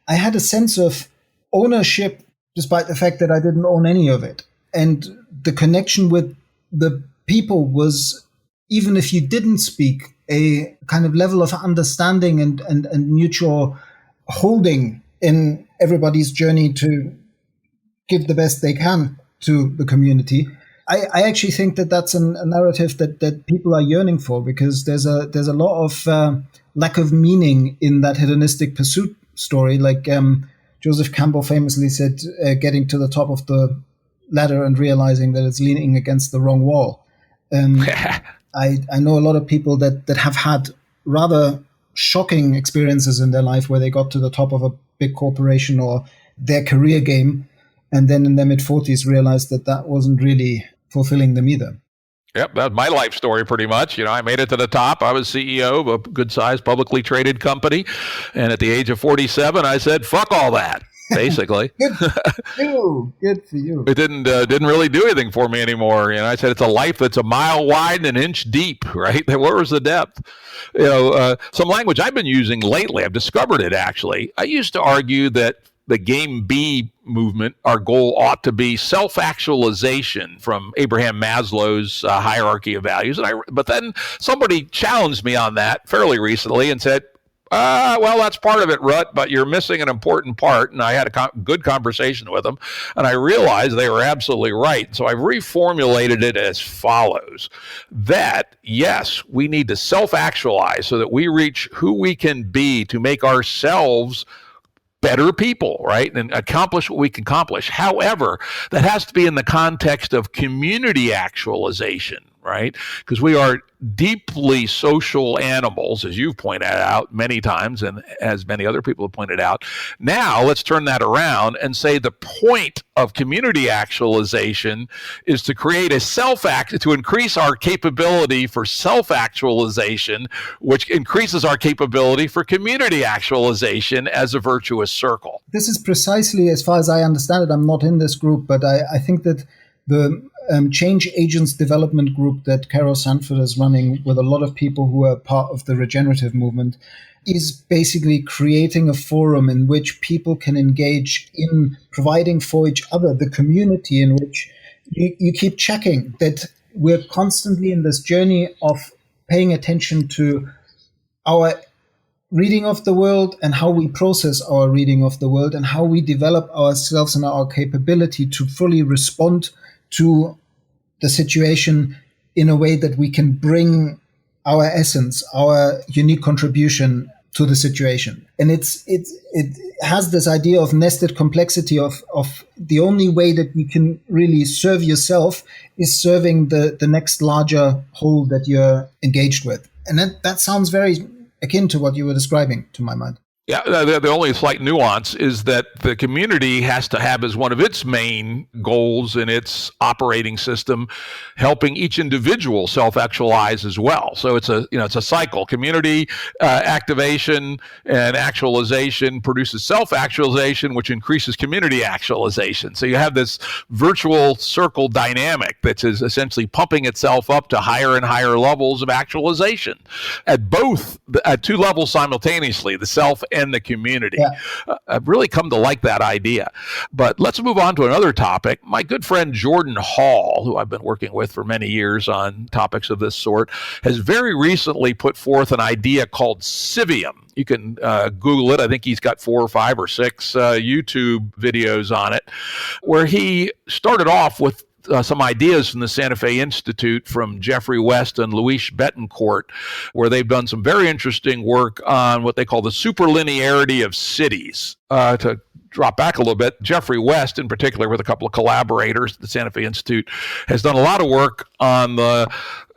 I had a sense of ownership despite the fact that I didn't own any of it. And the connection with the people was, even if you didn't speak, a kind of level of understanding and mutual holding in everybody's journey to give the best they can to the community. I actually think that that's a narrative that people are yearning for, because there's a lot of lack of meaning in that hedonistic pursuit story. Like Joseph Campbell famously said, getting to the top of the ladder and realizing that it's leaning against the wrong wall. I know a lot of people that have had rather shocking experiences in their life where they got to the top of a big corporation or their career game, and then in their mid-40s realized that wasn't really fulfilling them either. Yep, that's my life story pretty much. You know, I made it to the top. I was CEO of a good-sized publicly traded company, and at the age of 47, I said, fuck all that. Basically, Good for you. It didn't really do anything for me anymore. You know, I said it's a life that's a mile wide and an inch deep. Right? Where was the depth? You know, some language I've been using lately. I've discovered it actually. I used to argue that the GameB movement, our goal ought to be self-actualization from Abraham Maslow's hierarchy of values. But then somebody challenged me on that fairly recently and said, well, that's part of it, Rut, but you're missing an important part. And I had a good conversation with them, and I realized they were absolutely right. So I've reformulated it as follows: that, yes, we need to self-actualize so that we reach who we can be to make ourselves better people, right? And accomplish what we can accomplish. However, that has to be in the context of community actualization, right? Because we are deeply social animals, as you've pointed out many times, and as many other people have pointed out. Now, let's turn that around and say the point of community actualization is to create a to increase our capability for self-actualization, which increases our capability for community actualization as a virtuous circle. This is precisely, as far as I understand it, I'm not in this group, but I think that the Change Agents Development Group that Carol Sanford is running with a lot of people who are part of the regenerative movement is basically creating a forum in which people can engage in providing for each other, the community in which you keep checking that we're constantly in this journey of paying attention to our reading of the world and how we process our reading of the world and how we develop ourselves and our capability to fully respond to the situation in a way that we can bring our essence, our unique contribution to the situation. And it has this idea of nested complexity of the only way that you can really serve yourself is serving the next larger whole that you're engaged with. And that sounds very akin to what you were describing, to my mind. Yeah, the only slight nuance is that the community has to have as one of its main goals in its operating system, helping each individual self-actualize as well. So it's a cycle. Community activation and actualization produces self-actualization, which increases community actualization. So you have this virtual circle dynamic that is essentially pumping itself up to higher and higher levels of actualization at two levels simultaneously, the self and the community. Yeah. I've really come to like that idea. But let's move on to another topic. My good friend Jordan Hall, who I've been working with for many years on topics of this sort, has very recently put forth an idea called Civium. You can Google it. I think he's got 4 or 5 or 6 YouTube videos on it, where he started off with some ideas from the Santa Fe Institute from Jeffrey West and Luis Betancourt, where they've done some very interesting work on what they call the superlinearity of cities. To drop back a little bit, Jeffrey West, in particular, with a couple of collaborators at the Santa Fe Institute, has done a lot of work on the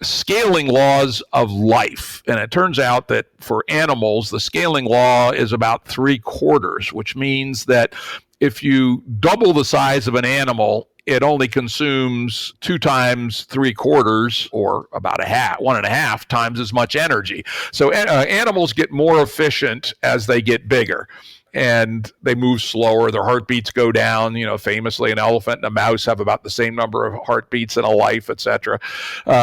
scaling laws of life. And it turns out that for animals, the scaling law is about 3/4, which means that if you double the size of an animal, it only consumes 2 times 3/4, or about 1.5 times as much energy. So animals get more efficient as they get bigger, and they move slower. Their heartbeats go down. Famously, an elephant and a mouse have about the same number of heartbeats in a life, etc.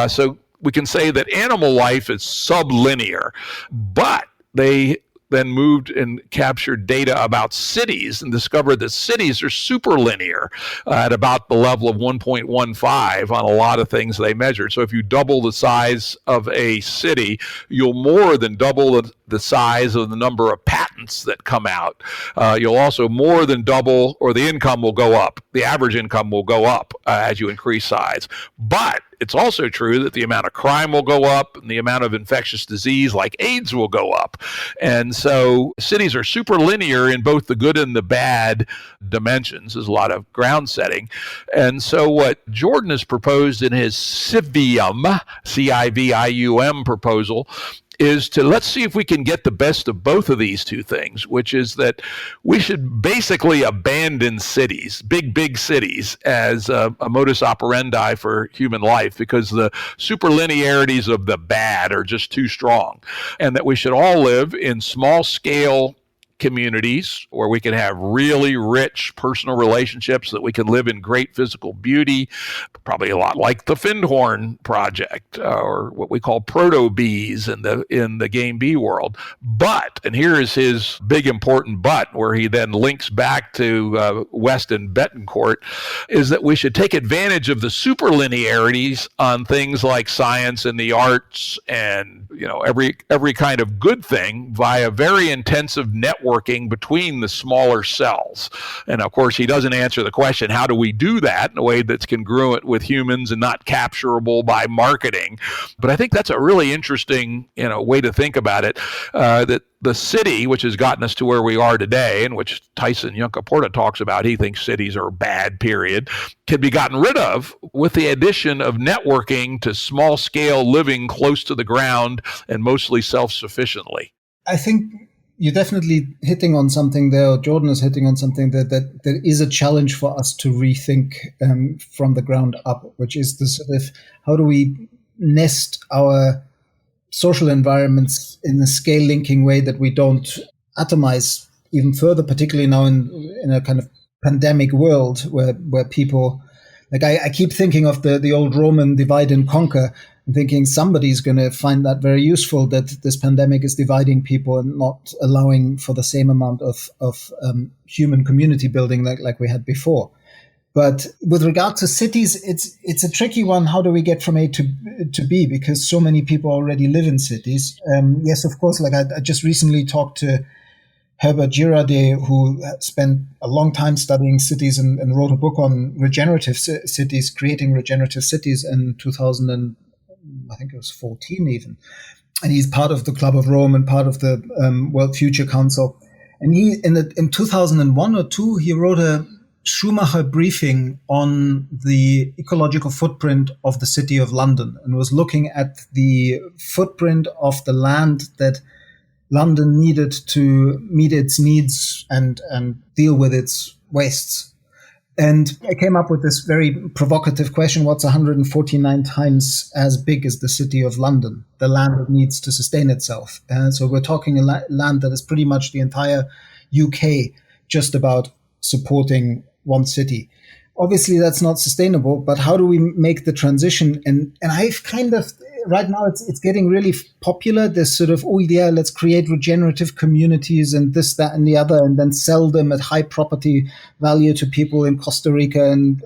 So we can say that animal life is sublinear, but they then moved and captured data about cities and discovered that cities are superlinear at about the level of 1.15 on a lot of things they measured. So if you double the size of a city, you'll more than double the size of the number of patents that come out. You'll also more than double, or the income will go up. The average income will go up as you increase size. But it's also true that the amount of crime will go up and the amount of infectious disease like AIDS will go up. And so cities are superlinear in both the good and the bad dimensions. There's a lot of ground setting. And so what Jordan has proposed in his Civium, Civium proposal, is to let's see if we can get the best of both of these two things, which is that we should basically abandon cities, big cities, as a modus operandi for human life, because the superlinearities of the bad are just too strong, and that we should all live in small scale communities where we can have really rich personal relationships, that we can live in great physical beauty, probably a lot like the Findhorn project, or what we call proto-bees in the GameB world. But, and here is his big important but, where he then links back to West and Betancourt, is that we should take advantage of the superlinearities on things like science and the arts and, you know, every kind of good thing via very intensive networking between the smaller cells. And of course, he doesn't answer the question, how do we do that in a way that's congruent with humans and not capturable by marketing? But I think that's a really interesting, you know, way to think about it, that the city, which has gotten us to where we are today, and which Tyson Yunkaporta talks about, he thinks cities are bad, period, can be gotten rid of with the addition of networking to small-scale living close to the ground and mostly self-sufficiently. I think you're definitely hitting on something there, or Jordan is hitting on something that is a challenge for us to rethink from the ground up, which is the sort of, how do we nest our social environments in a scale linking way that we don't atomize even further, particularly now in a kind of pandemic world where people, like I keep thinking of the old Roman divide and conquer, and thinking somebody's going to find that very useful, that this pandemic is dividing people and not allowing for the same amount of human community building like we had before. But with regard to cities, it's a tricky one. How do we get from A to B? Because so many people already live in cities. Yes, of course. Like I just recently talked to Herbert Girardet, who spent a long time studying cities and wrote a book on regenerative cities, creating regenerative cities in 2014 even. And he's part of the Club of Rome and part of the World Future Council. And he, in 2001 or two, he wrote a Schumacher briefing on the ecological footprint of the city of London, and was looking at the footprint of the land that London needed to meet its needs and deal with its wastes. And I came up with this very provocative question: what's 149 times as big as the city of London, the land that needs to sustain itself? So we're talking a land that is pretty much the entire UK just about supporting one city. Obviously, that's not sustainable, but how do we make the transition? And I've kind of, right now, it's getting really popular, this sort of, oh yeah, let's create regenerative communities and this, that, and the other, and then sell them at high property value to people in Costa Rica. And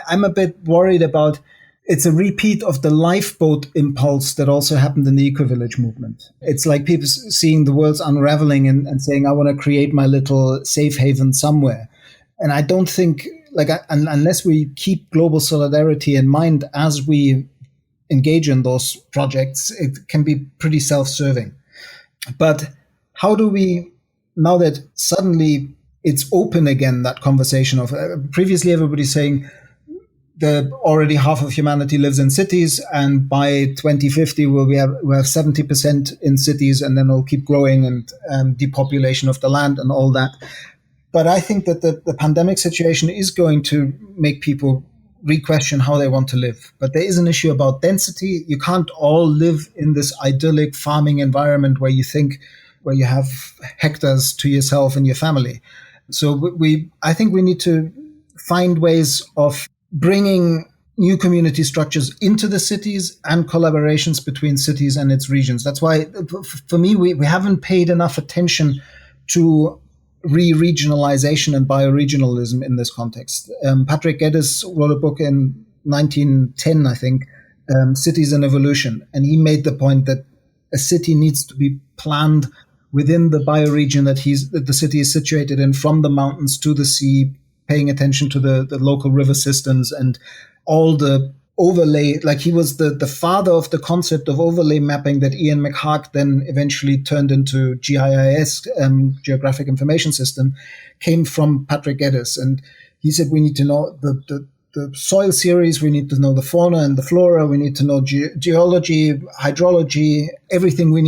I'm a bit worried about, it's a repeat of the lifeboat impulse that also happened in the eco-village movement. It's like people seeing the world's unraveling and saying, I want to create my little safe haven somewhere. And I don't think, unless we keep global solidarity in mind as we engage in those projects, it can be pretty self-serving. But how do we, now that suddenly it's open again, that conversation of previously everybody's saying already half of humanity lives in cities, and by 2050 we have 70% in cities, and then it'll keep growing, and depopulation of the land and all that. But I think that the pandemic situation is going to make people re-question how they want to live. But there is an issue about density. You can't all live in this idyllic farming environment where you have hectares to yourself and your family. So I think we need to find ways of bringing new community structures into the cities and collaborations between cities and its regions. That's why, for me, we haven't paid enough attention to re-regionalization and bioregionalism in this context. Patrick Geddes wrote a book in 1910, I think, Cities and Evolution, and he made the point that a city needs to be planned within the bioregion that the city is situated in, from the mountains to the sea, paying attention to the local river systems and all the overlay. Like, he was the father of the concept of overlay mapping that Ian McHarg then eventually turned into GIS, Geographic Information System, came from Patrick Geddes. And he said we need to know the soil series, we need to know the fauna and the flora, we need to know geology, hydrology, everything we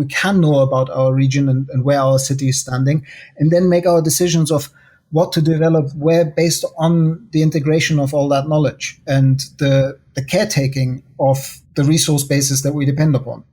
can know about our region and where our city is standing, and then make our decisions of what to develop where based on the integration of all that knowledge and the caretaking of the resource bases that we depend upon.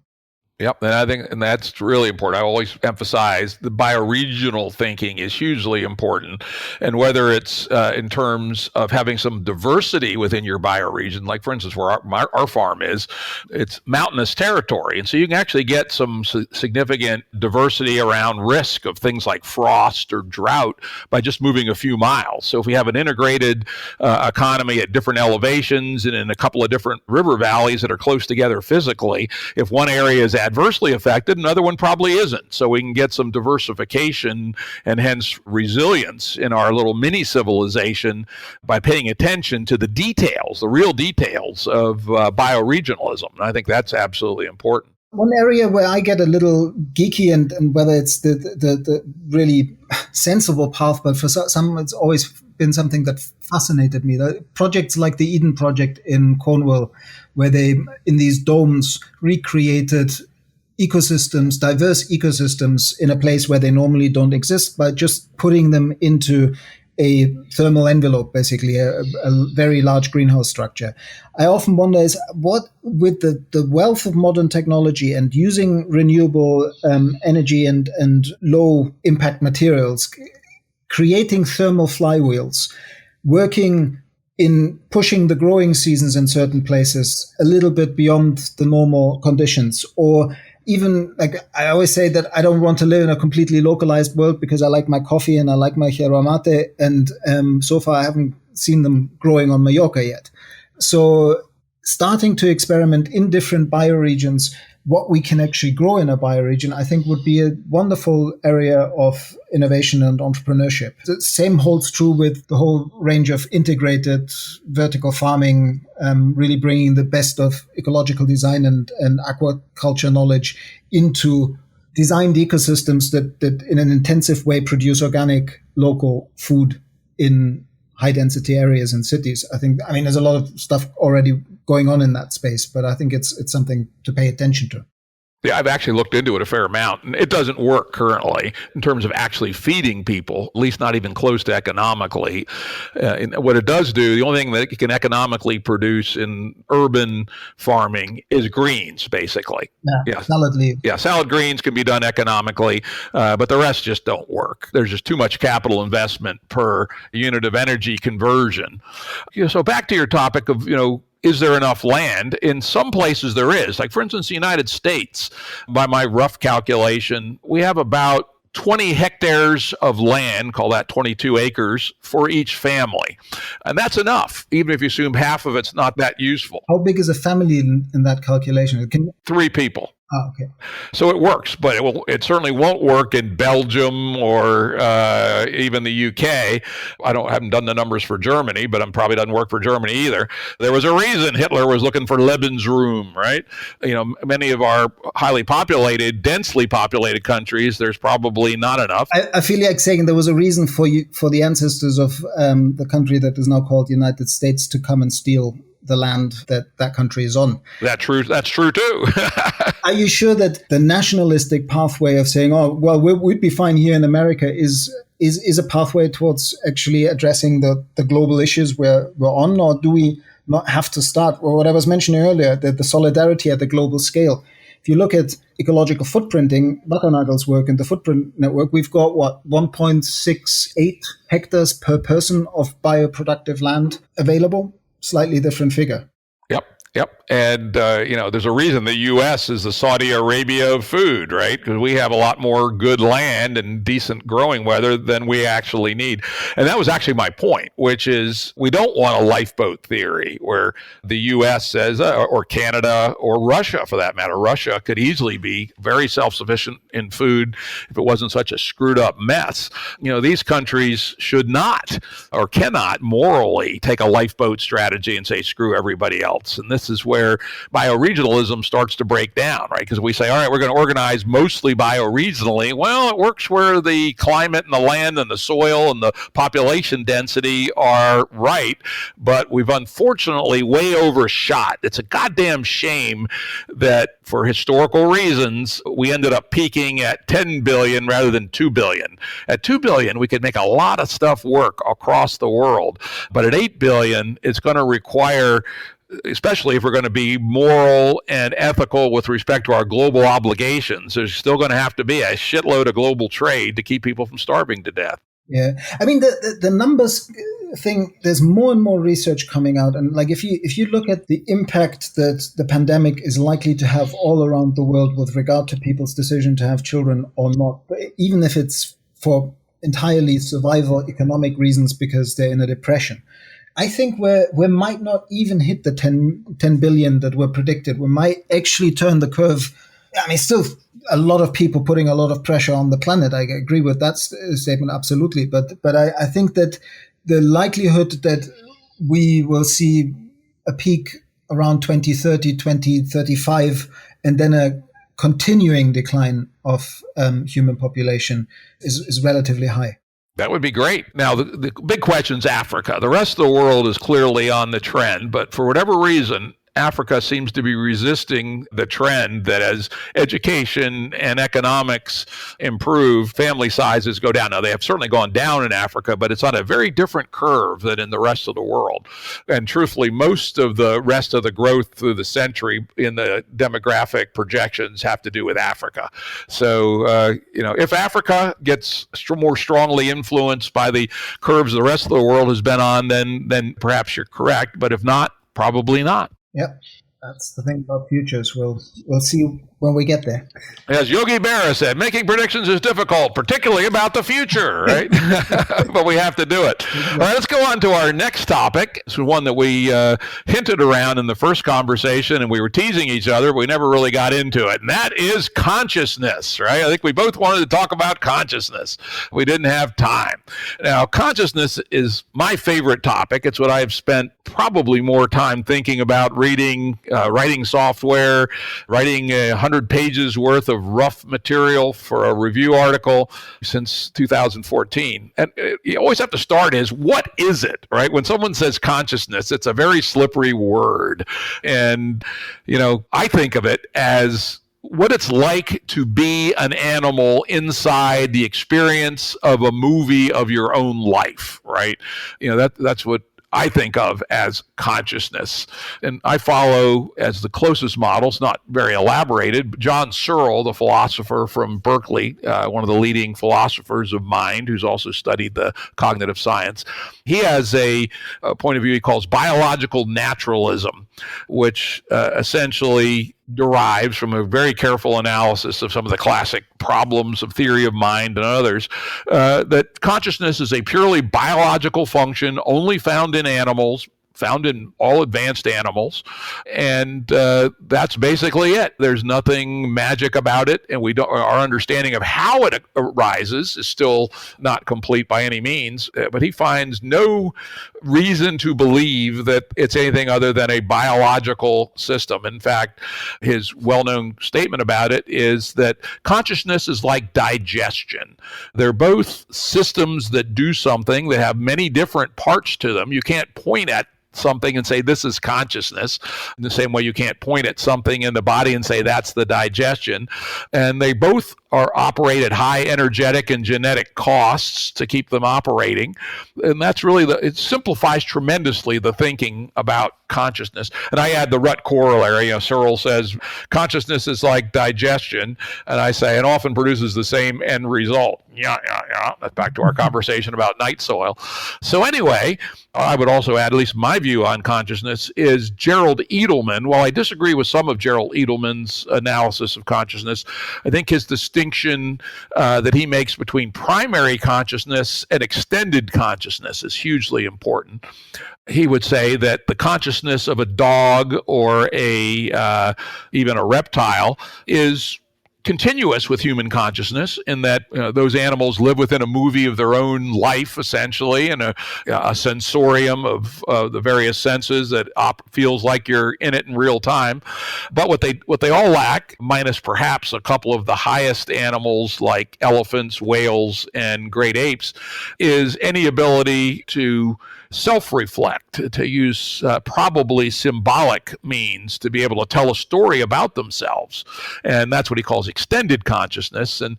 Yep, and that's really important. I always emphasize the bioregional thinking is hugely important, and whether it's in terms of having some diversity within your bioregion, like for instance where our farm is, it's mountainous territory, and so you can actually get some significant diversity around risk of things like frost or drought by just moving a few miles. So if we have an integrated economy at different elevations and in a couple of different river valleys that are close together physically, if one area is adversely affected, another one probably isn't. So we can get some diversification and hence resilience in our little mini civilization by paying attention to the details, the real details of bioregionalism. And I think that's absolutely important. One area where I get a little geeky, and whether it's the really sensible path, but for some it's always been something that fascinated me. The projects like the Eden Project in Cornwall, where they, in these domes, recreated ecosystems, diverse ecosystems in a place where they normally don't exist by just putting them into a thermal envelope, basically a very large greenhouse structure. I often wonder is what, with the wealth of modern technology and using renewable energy and low impact materials, creating thermal flywheels, working in pushing the growing seasons in certain places a little bit beyond the normal conditions, or even, like I always say that I don't want to live in a completely localized world because I like my coffee and I like my yerba mate, and so far I haven't seen them growing on Mallorca yet. So starting to experiment in different bioregions, what we can actually grow in a bioregion, I think would be a wonderful area of innovation and entrepreneurship. The same holds true with the whole range of integrated vertical farming, really bringing the best of ecological design and aquaculture knowledge into designed ecosystems that in an intensive way produce organic local food in high density areas and cities. I mean, there's a lot of stuff already going on in that space, but I think it's something to pay attention to. Yeah, I've actually looked into it a fair amount, and it doesn't work currently in terms of actually feeding people, at least not even close to economically. What it does do, the only thing that it can economically produce in urban farming is greens, basically. Yeah. Salad leaves. Yeah, salad greens can be done economically, but the rest just don't work. There's just too much capital investment per unit of energy conversion. So back to your topic of, is there enough land? In some places there is. Like, for instance, the United States, by my rough calculation, we have about 20 hectares of land, call that 22 acres, for each family. And that's enough, even if you assume half of it's not that useful. How big is a family in that calculation? 3 people. Oh, okay. So it works, but it certainly won't work in Belgium or even the UK. I haven't done the numbers for Germany, but it probably doesn't work for Germany either. There was a reason Hitler was looking for Lebensraum, right? Many of our highly populated, densely populated countries, there's probably not enough. I feel like saying there was a reason for the ancestors of the country that is now called the United States to come and steal the land that country is on. That's true too. Are you sure that the nationalistic pathway of saying, oh, well, we'd be fine here in America is a pathway towards actually addressing the global issues we're on? Or do we not have to start, or what I was mentioning earlier, the solidarity at the global scale? If you look at ecological footprinting, Buckernagel's work in the Footprint Network, we've got 1.68 hectares per person of bioproductive land available. Slightly different figure. Yep. And, there's a reason the U.S. is the Saudi Arabia of food, right? Because we have a lot more good land and decent growing weather than we actually need. And that was actually my point, which is we don't want a lifeboat theory where the U.S. says, or Canada or Russia, for that matter. Russia could easily be very self-sufficient in food if it wasn't such a screwed up mess. These countries should not or cannot morally take a lifeboat strategy and say, screw everybody else. And this is where bioregionalism starts to break down, right? Because we say, all right, we're going to organize mostly bioregionally. Well, it works where the climate and the land and the soil and the population density are right, but we've unfortunately way overshot. It's a goddamn shame that for historical reasons, we ended up peaking at 10 billion rather than 2 billion. At 2 billion, we could make a lot of stuff work across the world. But at 8 billion, it's going to require especially if we're going to be moral and ethical with respect to our global obligations, there's still going to have to be a shitload of global trade to keep people from starving to death. Yeah, I mean the numbers thing. There's more and more research coming out, and like if you look at the impact that the pandemic is likely to have all around the world with regard to people's decision to have children or not, even if it's for entirely survival economic reasons because they're in a depression, I think we might not even hit the 10 billion that were predicted. We might actually turn the curve. I mean, still a lot of people putting a lot of pressure on the planet. I agree with that statement, absolutely. But I think that the likelihood that we will see a peak around 2030, 2035, and then a continuing decline of human population is relatively high. That would be great. Now, the big question is Africa. The rest of the world is clearly on the trend, but for whatever reason, Africa seems to be resisting the trend that as education and economics improve, family sizes go down. Now, they have certainly gone down in Africa, but it's on a very different curve than in the rest of the world. And truthfully, most of the rest of the growth through the century in the demographic projections have to do with Africa. So, if Africa gets more strongly influenced by the curves the rest of the world has been on, then perhaps you're correct. But if not, probably not. Yep. That's the thing about futures. We'll see when we get there. As Yogi Berra said, making predictions is difficult, particularly about the future, right? But we have to do it. All right, let's go on to our next topic. This is one that we hinted around in the first conversation, and we were teasing each other, but we never really got into it. And that is consciousness, right? I think we both wanted to talk about consciousness. We didn't have time. Now, consciousness is my favorite topic. It's what I've spent probably more time thinking about, reading, writing software, writing 100 pages worth of rough material for a review article since 2014. And you always have to start is, what is it, right? When someone says consciousness, it's a very slippery word. And, I think of it as what it's like to be an animal inside the experience of a movie of your own life, right? That's what I think of as consciousness. And I follow as the closest model, it's not very elaborated, but John Searle, the philosopher from Berkeley, one of the leading philosophers of mind, who's also studied the cognitive science. He has a point of view he calls biological naturalism, which essentially derives from a very careful analysis of some of the classic problems of theory of mind and others, that consciousness is a purely biological function only found in animals, found in all advanced animals, and that's basically it. There's nothing magic about it, and our understanding of how it arises is still not complete by any means, but he finds no reason to believe that it's anything other than a biological system. In fact, his well-known statement about it is that consciousness is like digestion. They're both systems that do something. They have many different parts to them. You can't point at something and say this is consciousness in the same way you can't point at something in the body and say that's the digestion. And they both operate at high energetic and genetic costs to keep them operating. And that's really it simplifies tremendously the thinking about consciousness. And I add the rut corollary. Searle says consciousness is like digestion, and I say it often produces the same end result. Yeah. That's back to our conversation about night soil. So anyway, I would also add, at least my view on consciousness is Gerald Edelman. While I disagree with some of Gerald Edelman's analysis of consciousness, I think his distinction that he makes between primary consciousness and extended consciousness is hugely important. He would say that the consciousness of a dog or even a reptile is continuous with human consciousness, in that those animals live within a movie of their own life, essentially, and a sensorium of the various senses that feels like you're in it in real time. But what they all lack, minus perhaps a couple of the highest animals like elephants, whales, and great apes, is any ability to self-reflect, to use probably symbolic means to be able to tell a story about themselves. And that's what he calls extended consciousness. And,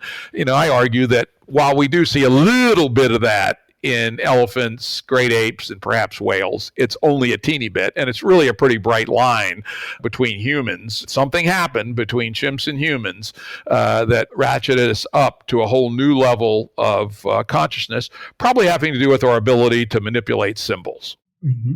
I argue that while we do see a little bit of that in elephants, great apes, and perhaps whales. It's only a teeny bit, and it's really a pretty bright line between humans. Something happened between chimps and humans that ratcheted us up to a whole new level of consciousness, probably having to do with our ability to manipulate symbols. Mm-hmm.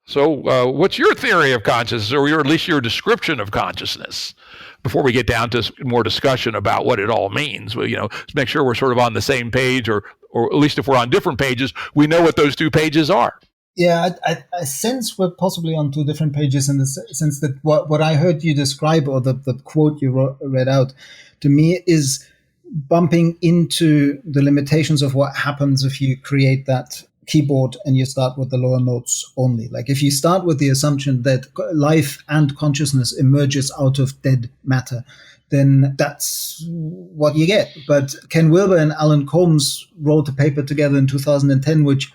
So what's your theory of consciousness, or at least your description of consciousness? Before we get down to more discussion about what it all means, let's make sure we're sort of on the same page, or at least if we're on different pages, we know what those two pages are. Yeah, I sense we're possibly on two different pages in the sense that what I heard you describe, or the quote you read out, to me is bumping into the limitations of what happens if you create that keyboard and you start with the lower notes only. Like if you start with the assumption that life and consciousness emerges out of dead matter, then that's what you get. But Ken Wilber and Alan Combs wrote a paper together in 2010, which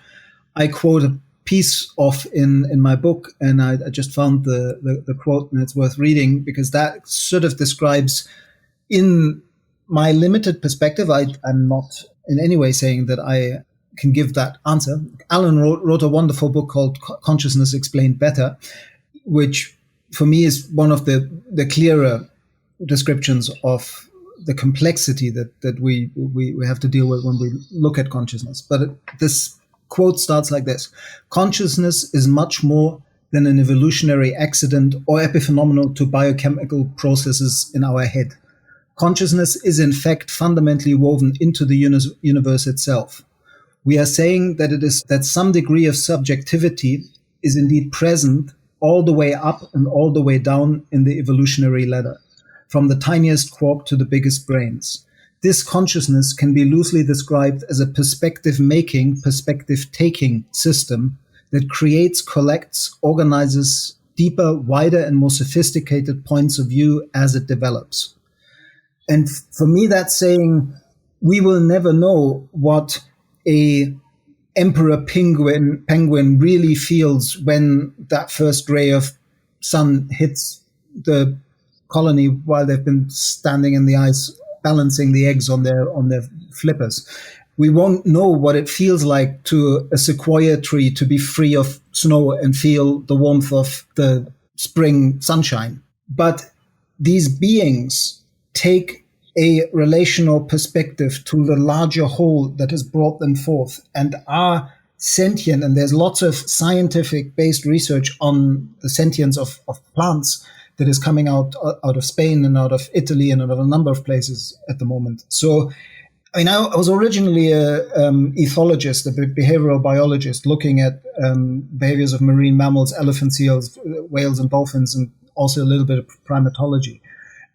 I quote a piece of in my book, and I just found the quote, and it's worth reading because that sort of describes, in my limited perspective, I'm not in any way saying that I can give that answer. Alan wrote a wonderful book called Consciousness Explained Better, which for me is one of the clearer descriptions of the complexity that we have to deal with when we look at consciousness. But this quote starts like this: consciousness is much more than an evolutionary accident or epiphenomenal to biochemical processes in our head. Consciousness is in fact fundamentally woven into the universe itself. We are saying that it is that some degree of subjectivity is indeed present all the way up and all the way down in the evolutionary ladder, from the tiniest quark to the biggest brains. This consciousness can be loosely described as a perspective-making, perspective-taking system that creates, collects, organizes deeper, wider, and more sophisticated points of view as it develops. And for me, that's saying we will never know what a emperor penguin really feels when that first ray of sun hits the colony while they've been standing in the ice balancing the eggs on their flippers. We won't know what it feels like to a sequoia tree to be free of snow and feel the warmth of the spring sunshine. But these beings take a relational perspective to the larger whole that has brought them forth and are sentient. And there's lots of scientific-based research on the sentience of plants that is coming out of Spain and out of Italy and out of a number of places at the moment. So, I mean, I was originally a ethologist, a behavioral biologist, looking at behaviors of marine mammals, elephant seals, whales and dolphins, and also a little bit of primatology.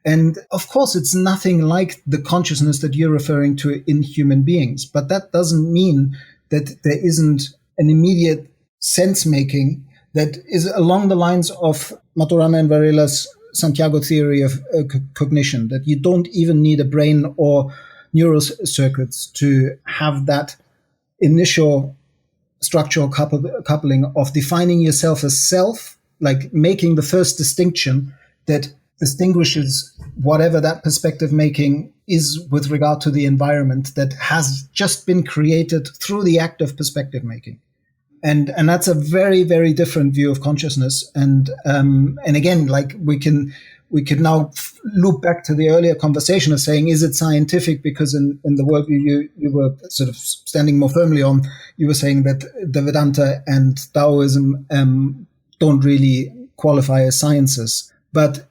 And of course, it's nothing like the consciousness that you're referring to in human beings. But that doesn't mean that there isn't an immediate sense-making that is along the lines of Maturana and Varela's Santiago theory of cognition, that you don't even need a brain or neural circuits to have that initial structural coupling of defining yourself as self, like making the first distinction that distinguishes whatever that perspective making is with regard to the environment that has just been created through the act of perspective making. And that's a very, very different view of consciousness. And again, like we could now loop back to the earlier conversation of saying, is it scientific? Because in the worldview you were sort of standing more firmly on, you were saying that the Vedanta and Taoism don't really qualify as sciences. But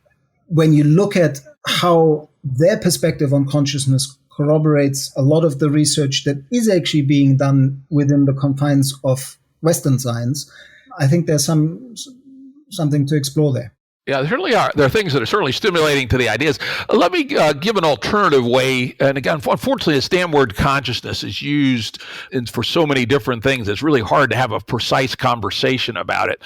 when you look at how their perspective on consciousness corroborates a lot of the research that is actually being done within the confines of Western science, I think there's something to explore there. Yeah, there certainly are. There are things that are certainly stimulating to the ideas. Let me give an alternative way. And again, unfortunately, the STAM word consciousness is used for so many different things. It's really hard to have a precise conversation about it.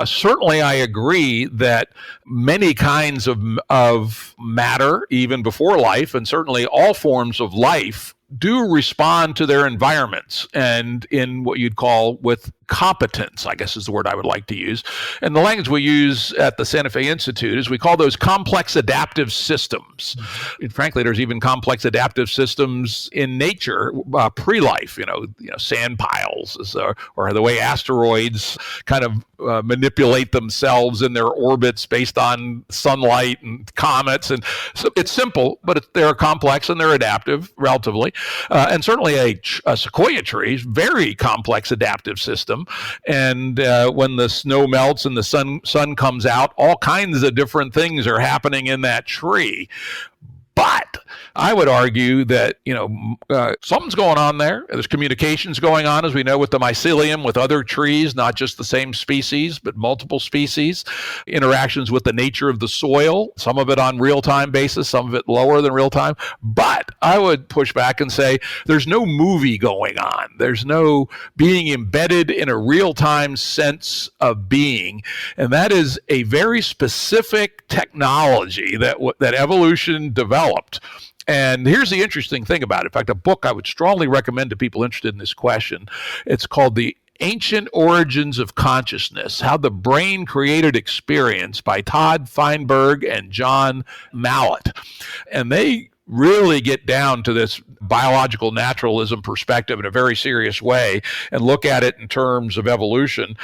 Certainly I agree that many kinds of matter, even before life, and certainly all forms of life, do respond to their environments and in what you'd call with competence, I guess is the word I would like to use. And the language we use at the Santa Fe Institute is we call those complex adaptive systems. And frankly, there's even complex adaptive systems in nature pre-life, sand piles, or the way asteroids kind of manipulate themselves in their orbits based on sunlight and comets. And so it's simple, but they're complex and they're adaptive relatively. And certainly a sequoia tree is very complex adaptive system. And when the snow melts and the sun comes out, all kinds of different things are happening in that tree. But I would argue that, something's going on there. There's communications going on, as we know, with the mycelium, with other trees, not just the same species, but multiple species, interactions with the nature of the soil, some of it on real-time basis, some of it lower than real-time. But I would push back and say there's no movie going on. There's no being embedded in a real-time sense of being. And that is a very specific technology that evolution developed. And here's the interesting thing about it. In fact, a book I would strongly recommend to people interested in this question. It's called The Ancient Origins of Consciousness, How the Brain Created Experience by Todd Feinberg and John Mallett. And they really get down to this biological naturalism perspective in a very serious way and look at it in terms of evolution.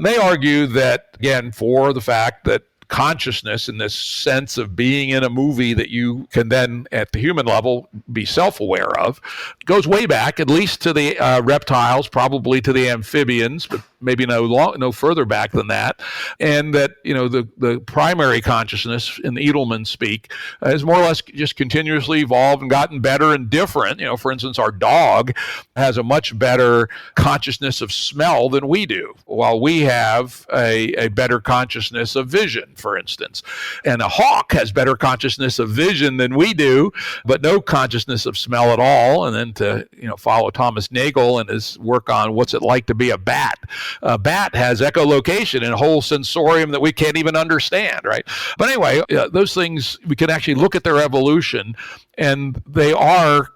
They argue that, again, for the fact that consciousness in this sense of being in a movie that you can then at the human level be self-aware of goes way back, at least to the reptiles, probably to the amphibians, but maybe no further back than that. And that, the primary consciousness in the Edelman speak has more or less just continuously evolved and gotten better and different. For instance, our dog has a much better consciousness of smell than we do, while we have a better consciousness of vision, for instance. And a hawk has better consciousness of vision than we do, but no consciousness of smell at all. And then to, follow Thomas Nagel and his work on what's it like to be a bat. A bat has echolocation and a whole sensorium that we can't even understand, right? But anyway, those things, we can actually look at their evolution, and they are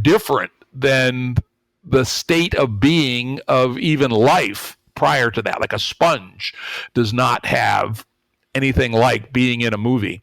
different than the state of being of even life prior to that. Like a sponge does not have anything like being in a movie.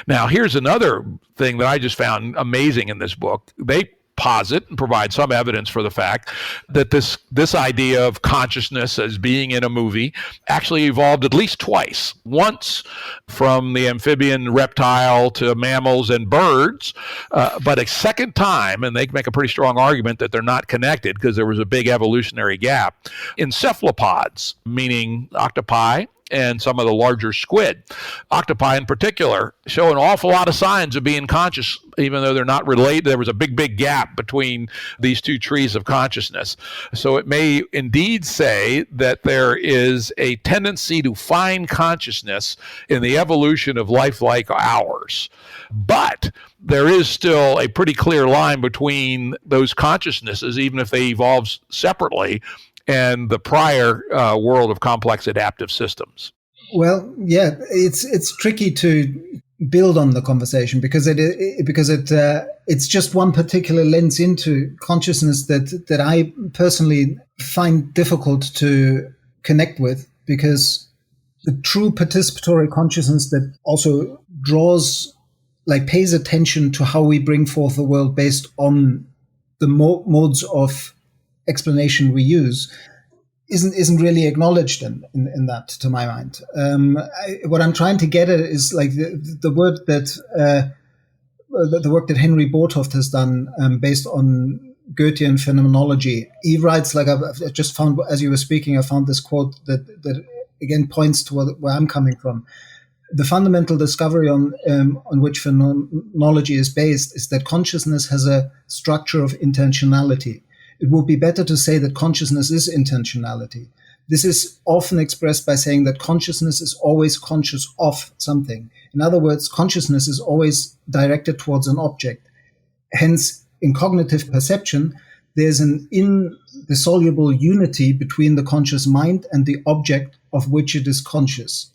Now, here's another thing that I just found amazing in this book. They posit and provide some evidence for the fact that this idea of consciousness as being in a movie actually evolved at least twice. Once from the amphibian, reptile to mammals and birds, but a second time, and they make a pretty strong argument that they're not connected because there was a big evolutionary gap, in cephalopods, meaning octopi, and some of the larger squid. Octopi in particular show an awful lot of signs of being conscious, even though they're not related. There was a big gap between these two trees of consciousness. So it may indeed say that there is a tendency to find consciousness in the evolution of life like ours. But there is still a pretty clear line between those consciousnesses, even if they evolve separately, and the prior world of complex adaptive systems. Well, yeah, it's tricky to build on the conversation because it's just one particular lens into consciousness that I personally find difficult to connect with, because the true participatory consciousness that also pays attention to how we bring forth the world based on the modes of explanation we use isn't really acknowledged in that, to my mind. What I'm trying to get at is the word that the work that Henry Bortoft has done based on Goethean phenomenology. He writes, I just found, as you were speaking, I found this quote that again points to where I'm coming from. The fundamental discovery on which phenomenology is based is that consciousness has a structure of intentionality. It would be better to say that consciousness is intentionality. This is often expressed by saying that consciousness is always conscious of something. In other words, consciousness is always directed towards an object. Hence, in cognitive perception, there's an indissoluble unity between the conscious mind and the object of which it is conscious.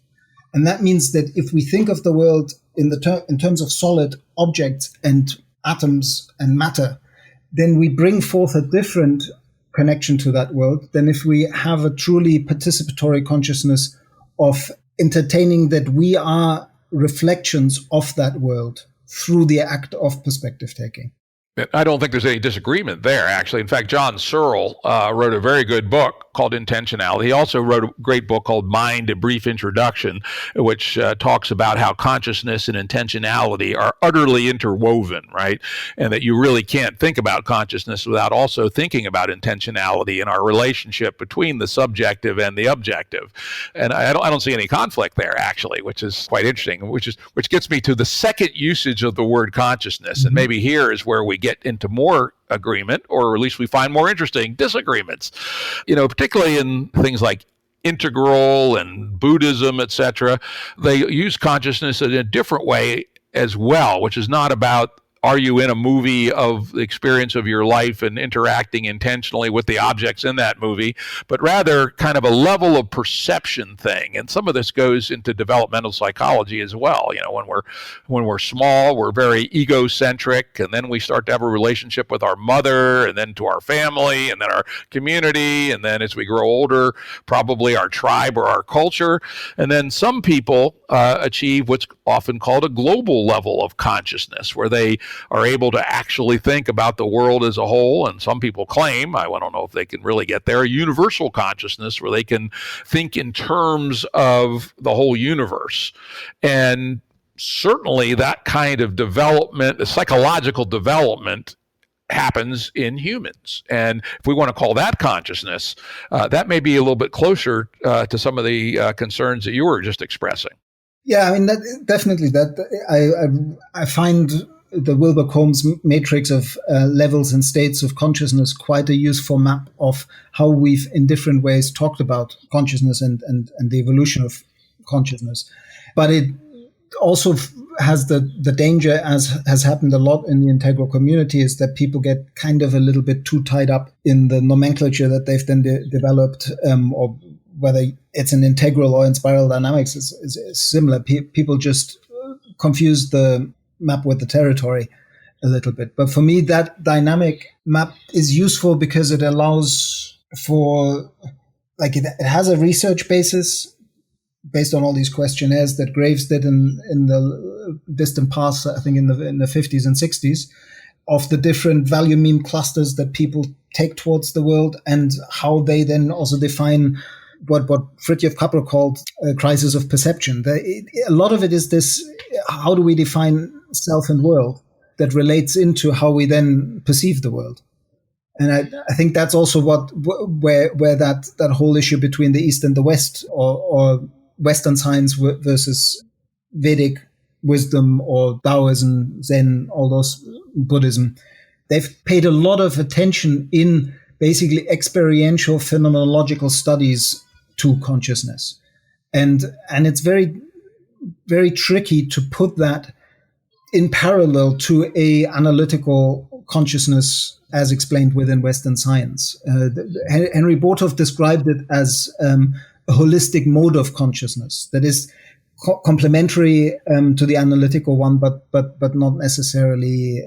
And that means that if we think of the world in terms of solid objects and atoms and matter, then we bring forth a different connection to that world than if we have a truly participatory consciousness of entertaining that we are reflections of that world through the act of perspective taking. I don't think there's any disagreement there, actually. In fact, John Searle wrote a very good book called Intentionality. He also wrote a great book called Mind, A Brief Introduction, which talks about how consciousness and intentionality are utterly interwoven, right? And that you really can't think about consciousness without also thinking about intentionality and our relationship between the subjective and the objective. And I don't see any conflict there, actually, which is quite interesting, which gets me to the second usage of the word consciousness. And maybe here is where we get into more agreement, or at least we find more interesting disagreements, particularly in things like integral and Buddhism, etc. They use consciousness in a different way as well, which is not about, are you in a movie of the experience of your life and interacting intentionally with the objects in that movie, but rather kind of a level of perception thing. And some of this goes into developmental psychology as well. When we're small, we're very egocentric, and then we start to have a relationship with our mother, and then to our family, and then our community, and then as we grow older, probably our tribe or our culture. And then some people achieve what's often called a global level of consciousness, where they are able to actually think about the world as a whole. And some people claim, I don't know if they can really get there, a universal consciousness where they can think in terms of the whole universe. And certainly that kind of development, the psychological development, happens in humans. And if we want to call that consciousness, that may be a little bit closer to some of the concerns that you were just expressing. Yeah, I mean, I find the Wilbur-Combs matrix of levels and states of consciousness quite a useful map of how we've in different ways talked about consciousness and the evolution of consciousness. But it also has the danger, as has happened a lot in the integral community, is that people get kind of a little bit too tied up in the nomenclature that they've then developed, or whether it's an integral or in spiral dynamics is similar. People just confuse the map with the territory a little bit. But for me, that dynamic map is useful because it allows for, it has a research basis based on all these questionnaires that Graves did in the distant past, I think in the 50s and 60s, of the different value meme clusters that people take towards the world, and how they then also define what Fritjof Capra called a crisis of perception. A lot of it is this: how do we define self and world that relates into how we then perceive the world? And I think that's also where that whole issue between the East and the West, or Western science versus Vedic wisdom, or Taoism, Zen, all those Buddhism, they've paid a lot of attention in basically experiential phenomenological studies to consciousness. And it's very, very tricky to put that in parallel to a analytical consciousness as explained within Western science. Henry Borthoff described it as a holistic mode of consciousness that is complementary to the analytical one, but not necessarily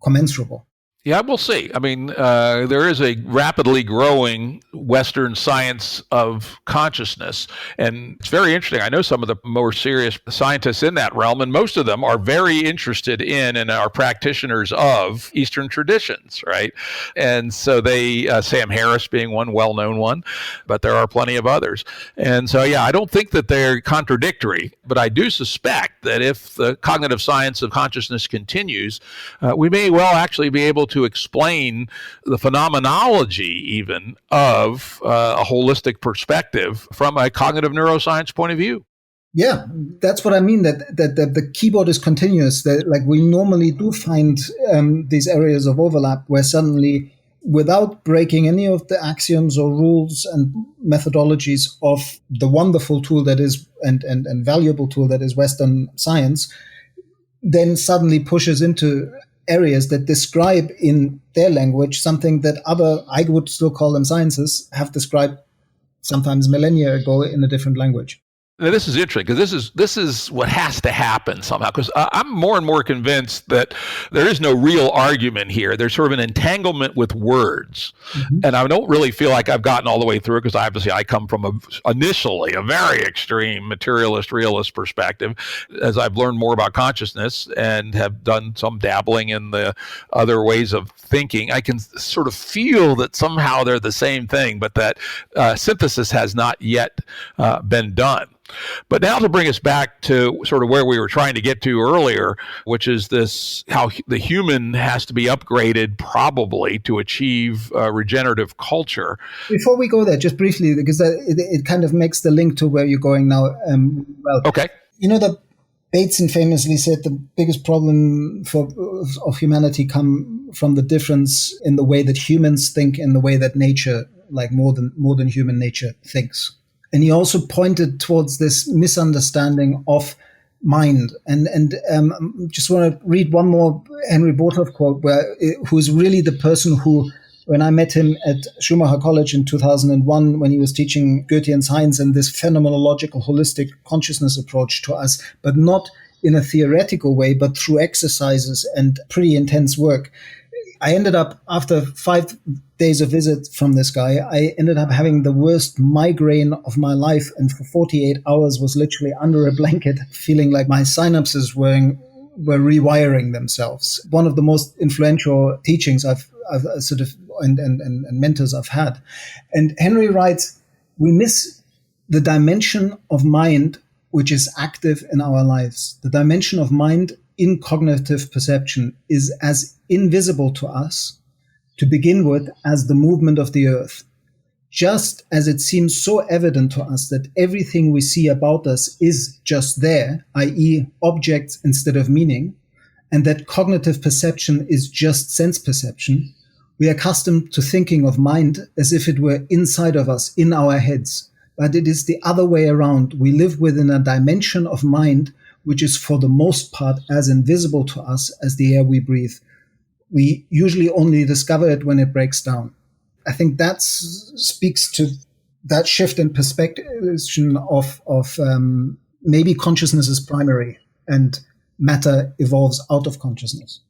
commensurable. Yeah, we'll see. I mean, there is a rapidly growing Western science of consciousness, and it's very interesting. I know some of the more serious scientists in that realm, and most of them are very interested in and are practitioners of Eastern traditions, right? And so they, Sam Harris being one well-known one, but there are plenty of others. And so, yeah, I don't think that they're contradictory, but I do suspect that if the cognitive science of consciousness continues, we may well actually be able to explain the phenomenology even of a holistic perspective from a cognitive neuroscience point of view. Yeah, that's what I mean, that the keyboard is continuous. That, like, we normally do find these areas of overlap where suddenly, without breaking any of the axioms or rules and methodologies of the wonderful tool that is, and valuable tool that is Western science, then suddenly pushes into areas that describe in their language something that other, I would still call them sciences, have described sometimes millennia ago in a different language. Now, this is interesting because this is what has to happen somehow. Because I'm more and more convinced that there is no real argument here. There's sort of an entanglement with words, and I don't really feel like I've gotten all the way through it because obviously I come from initially a very extreme materialist, realist perspective. As I've learned more about consciousness and have done some dabbling in the other ways of thinking, I can sort of feel that somehow they're the same thing, but that synthesis has not yet been done. But now to bring us back to sort of where we were trying to get to earlier, which is this, how the human has to be upgraded probably to achieve regenerative culture. Before we go there, just briefly, because it kind of makes the link to where you're going now. Okay. You know that Bateson famously said the biggest problem of humanity come from the difference in the way that humans think and the way that nature, like more than human nature, thinks. And he also pointed towards this misunderstanding of mind. And just want to read one more Henry Borthoff quote, who's really the person who, when I met him at Schumacher College in 2001, when he was teaching Goethe and Heinz and this phenomenological holistic consciousness approach to us, but not in a theoretical way, but through exercises and pretty intense work. I ended up, after 5 days of visits from this guy, I ended up having the worst migraine of my life, and for 48 hours was literally under a blanket, feeling like my synapses were rewiring themselves. One of the most influential teachings I've sort of and mentors I've had. And Henry writes, we miss the dimension of mind which is active in our lives. The dimension of mind in cognitive perception is as invisible to us to begin with as the movement of the earth. Just as it seems so evident to us that everything we see about us is just there, i.e. objects instead of meaning, and that cognitive perception is just sense perception, we are accustomed to thinking of mind as if it were inside of us, in our heads. But it is the other way around. We live within a dimension of mind which is for the most part as invisible to us as the air we breathe. We usually only discover it when it breaks down. I think that speaks to that shift in perspective of maybe consciousness is primary and matter evolves out of consciousness.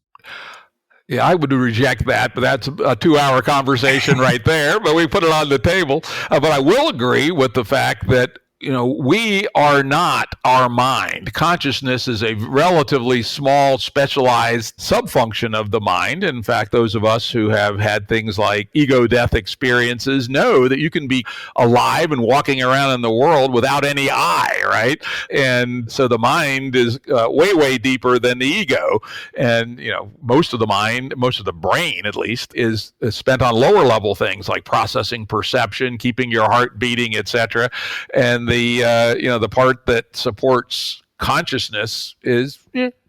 Yeah, I would reject that, but that's a 2-hour conversation right there, but we put it on the table. But I will agree with the fact that, you know, we are not our mind. Consciousness is a relatively small, specialized subfunction of the mind. In fact, those of us who have had things like ego death experiences know that you can be alive and walking around in the world without any I, right? And so the mind is way, way deeper than the ego. And, you know, most of the mind, most of the brain at least, is spent on lower level things like processing perception, keeping your heart beating, etc. And the part that supports consciousness is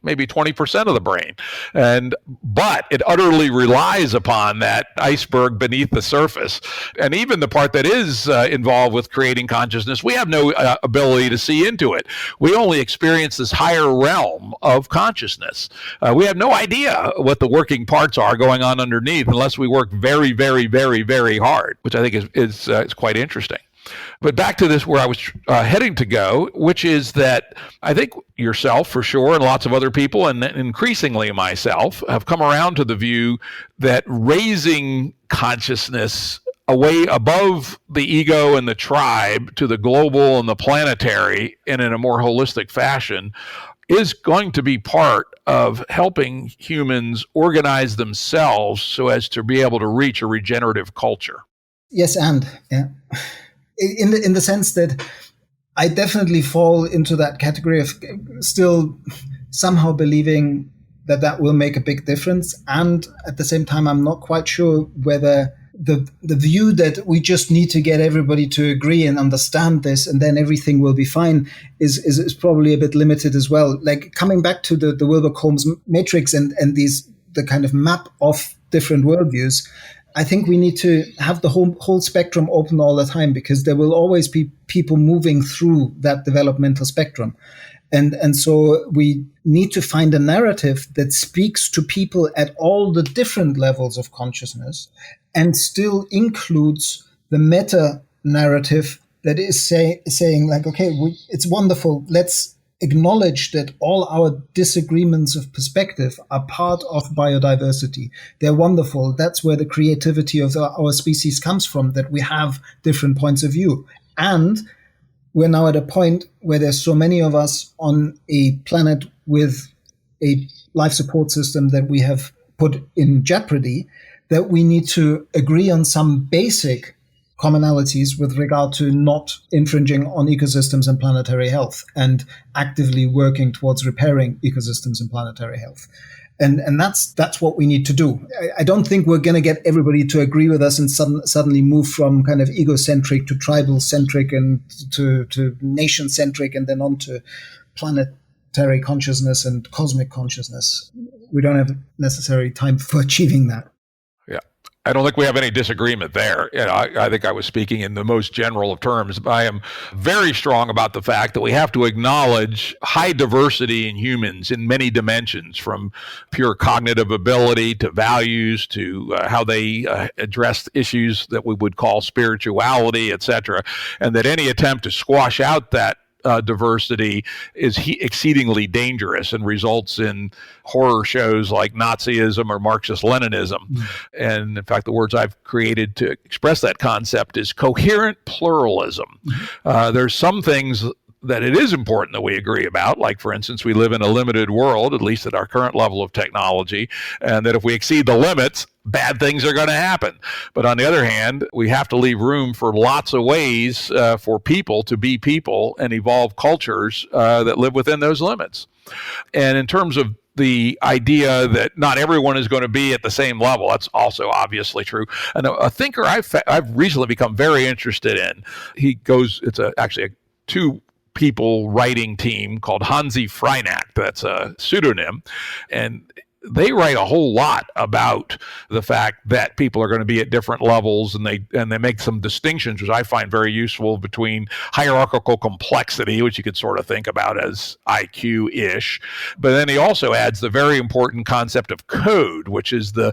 maybe 20% of the brain, but it utterly relies upon that iceberg beneath the surface. And even the part that is involved with creating consciousness, we have no ability to see into it. We only experience this higher realm of consciousness. We have no idea what the working parts are going on underneath unless we work very, very, very, very hard, which I think is quite interesting. But back to this where I was heading to go, which is that I think yourself for sure and lots of other people, and increasingly myself, have come around to the view that raising consciousness away above the ego and the tribe to the global and the planetary and in a more holistic fashion is going to be part of helping humans organize themselves so as to be able to reach a regenerative culture. Yes, and yeah. In the sense that I definitely fall into that category of still somehow believing that will make a big difference. And at the same time, I'm not quite sure whether the view that we just need to get everybody to agree and understand this and then everything will be fine is probably a bit limited as well. Like coming back to the Wilbur Combs matrix and the kind of map of different worldviews, I think we need to have the whole spectrum open all the time because there will always be people moving through that developmental spectrum. And so we need to find a narrative that speaks to people at all the different levels of consciousness and still includes the meta narrative that is saying like, okay, it's wonderful. Let's acknowledge that all our disagreements of perspective are part of biodiversity. They're wonderful. That's where the creativity of our species comes from, that we have different points of view. And we're now at a point where there's so many of us on a planet with a life support system that we have put in jeopardy, that we need to agree on some basic commonalities with regard to not infringing on ecosystems and planetary health and actively working towards repairing ecosystems and planetary health. And that's what we need to do. I don't think we're going to get everybody to agree with us and suddenly move from kind of egocentric to tribal-centric and to nation-centric and then on to planetary consciousness and cosmic consciousness. We don't have necessary time for achieving that. I don't think we have any disagreement there. I think I was speaking in the most general of terms. I am very strong about the fact that we have to acknowledge high diversity in humans in many dimensions, from pure cognitive ability to values to how they address issues that we would call spirituality, et cetera, and that any attempt to squash out that diversity is exceedingly dangerous and results in horror shows like Nazism or Marxist-Leninism. And in fact, the words I've created to express that concept is coherent pluralism. There's some things that it is important that we agree about, like, for instance, we live in a limited world, at least at our current level of technology, and that if we exceed the limits, bad things are going to happen. But on the other hand, we have to leave room for lots of ways for people to be people and evolve cultures that live within those limits. And in terms of the idea that not everyone is going to be at the same level, that's also obviously true. And a thinker I've recently become very interested in, it's actually a two-people writing team called Hanzi that's a pseudonym, and they write a whole lot about the fact that people are going to be at different levels, and they make some distinctions, which I find very useful, between hierarchical complexity, which you could sort of think about as IQ-ish, but then he also adds the very important concept of code, which is the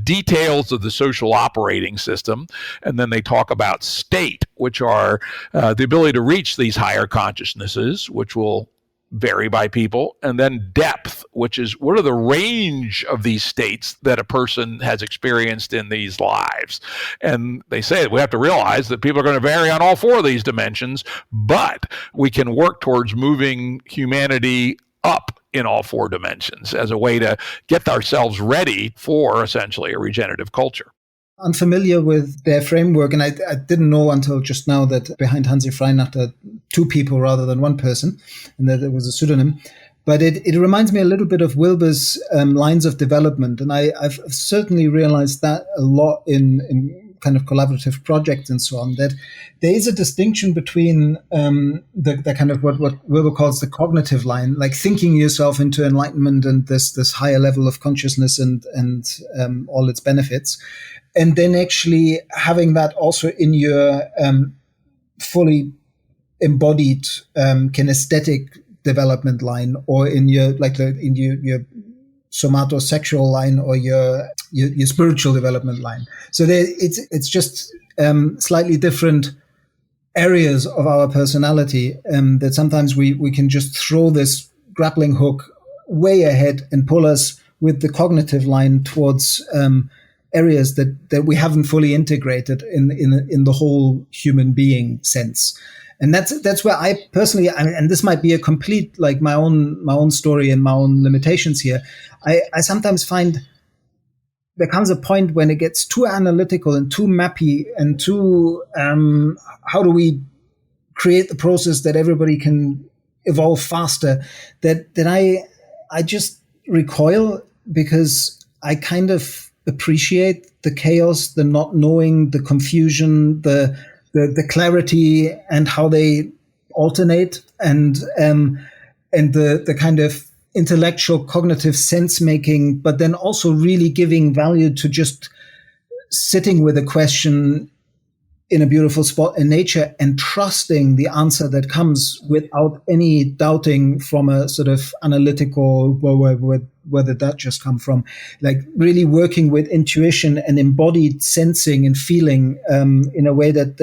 details of the social operating system, and then they talk about state, which are the ability to reach these higher consciousnesses, which will vary by people, and then depth, which is what are the range of these states that a person has experienced in these lives. And they say that we have to realize that people are going to vary on all four of these dimensions, but we can work towards moving humanity up in all four dimensions as a way to get ourselves ready for essentially a regenerative culture. Unfamiliar with their framework, and I didn't know until just now that behind Hanzi Freinacht are two people rather than one person, and that it was a pseudonym. But it reminds me a little bit of Wilber's lines of development, and I've certainly realized that a lot in kind of collaborative projects and so on, that there is a distinction between the kind of what Wilber calls the cognitive line, like thinking yourself into enlightenment and this higher level of consciousness and all its benefits, and then actually having that also in your fully embodied kinesthetic development line, or in your your somatosexual line, or your spiritual development line. So it's just slightly different areas of our personality that sometimes we can just throw this grappling hook way ahead and pull us with the cognitive line towards areas that we haven't fully integrated in the whole human being sense. And that's where I personally, and this might be a complete, like my own story and my own limitations here. I sometimes find there comes a point when it gets too analytical and too mappy and too, how do we create the process that everybody can evolve faster, that I just recoil, because I kind of appreciate the chaos, the not knowing, the confusion, the clarity, and how they alternate, and the kind of intellectual cognitive sense making, but then also really giving value to just sitting with a question in a beautiful spot in nature and trusting the answer that comes without any doubting from a sort of analytical, where did that just come from? Like really working with intuition and embodied sensing and feeling in a way that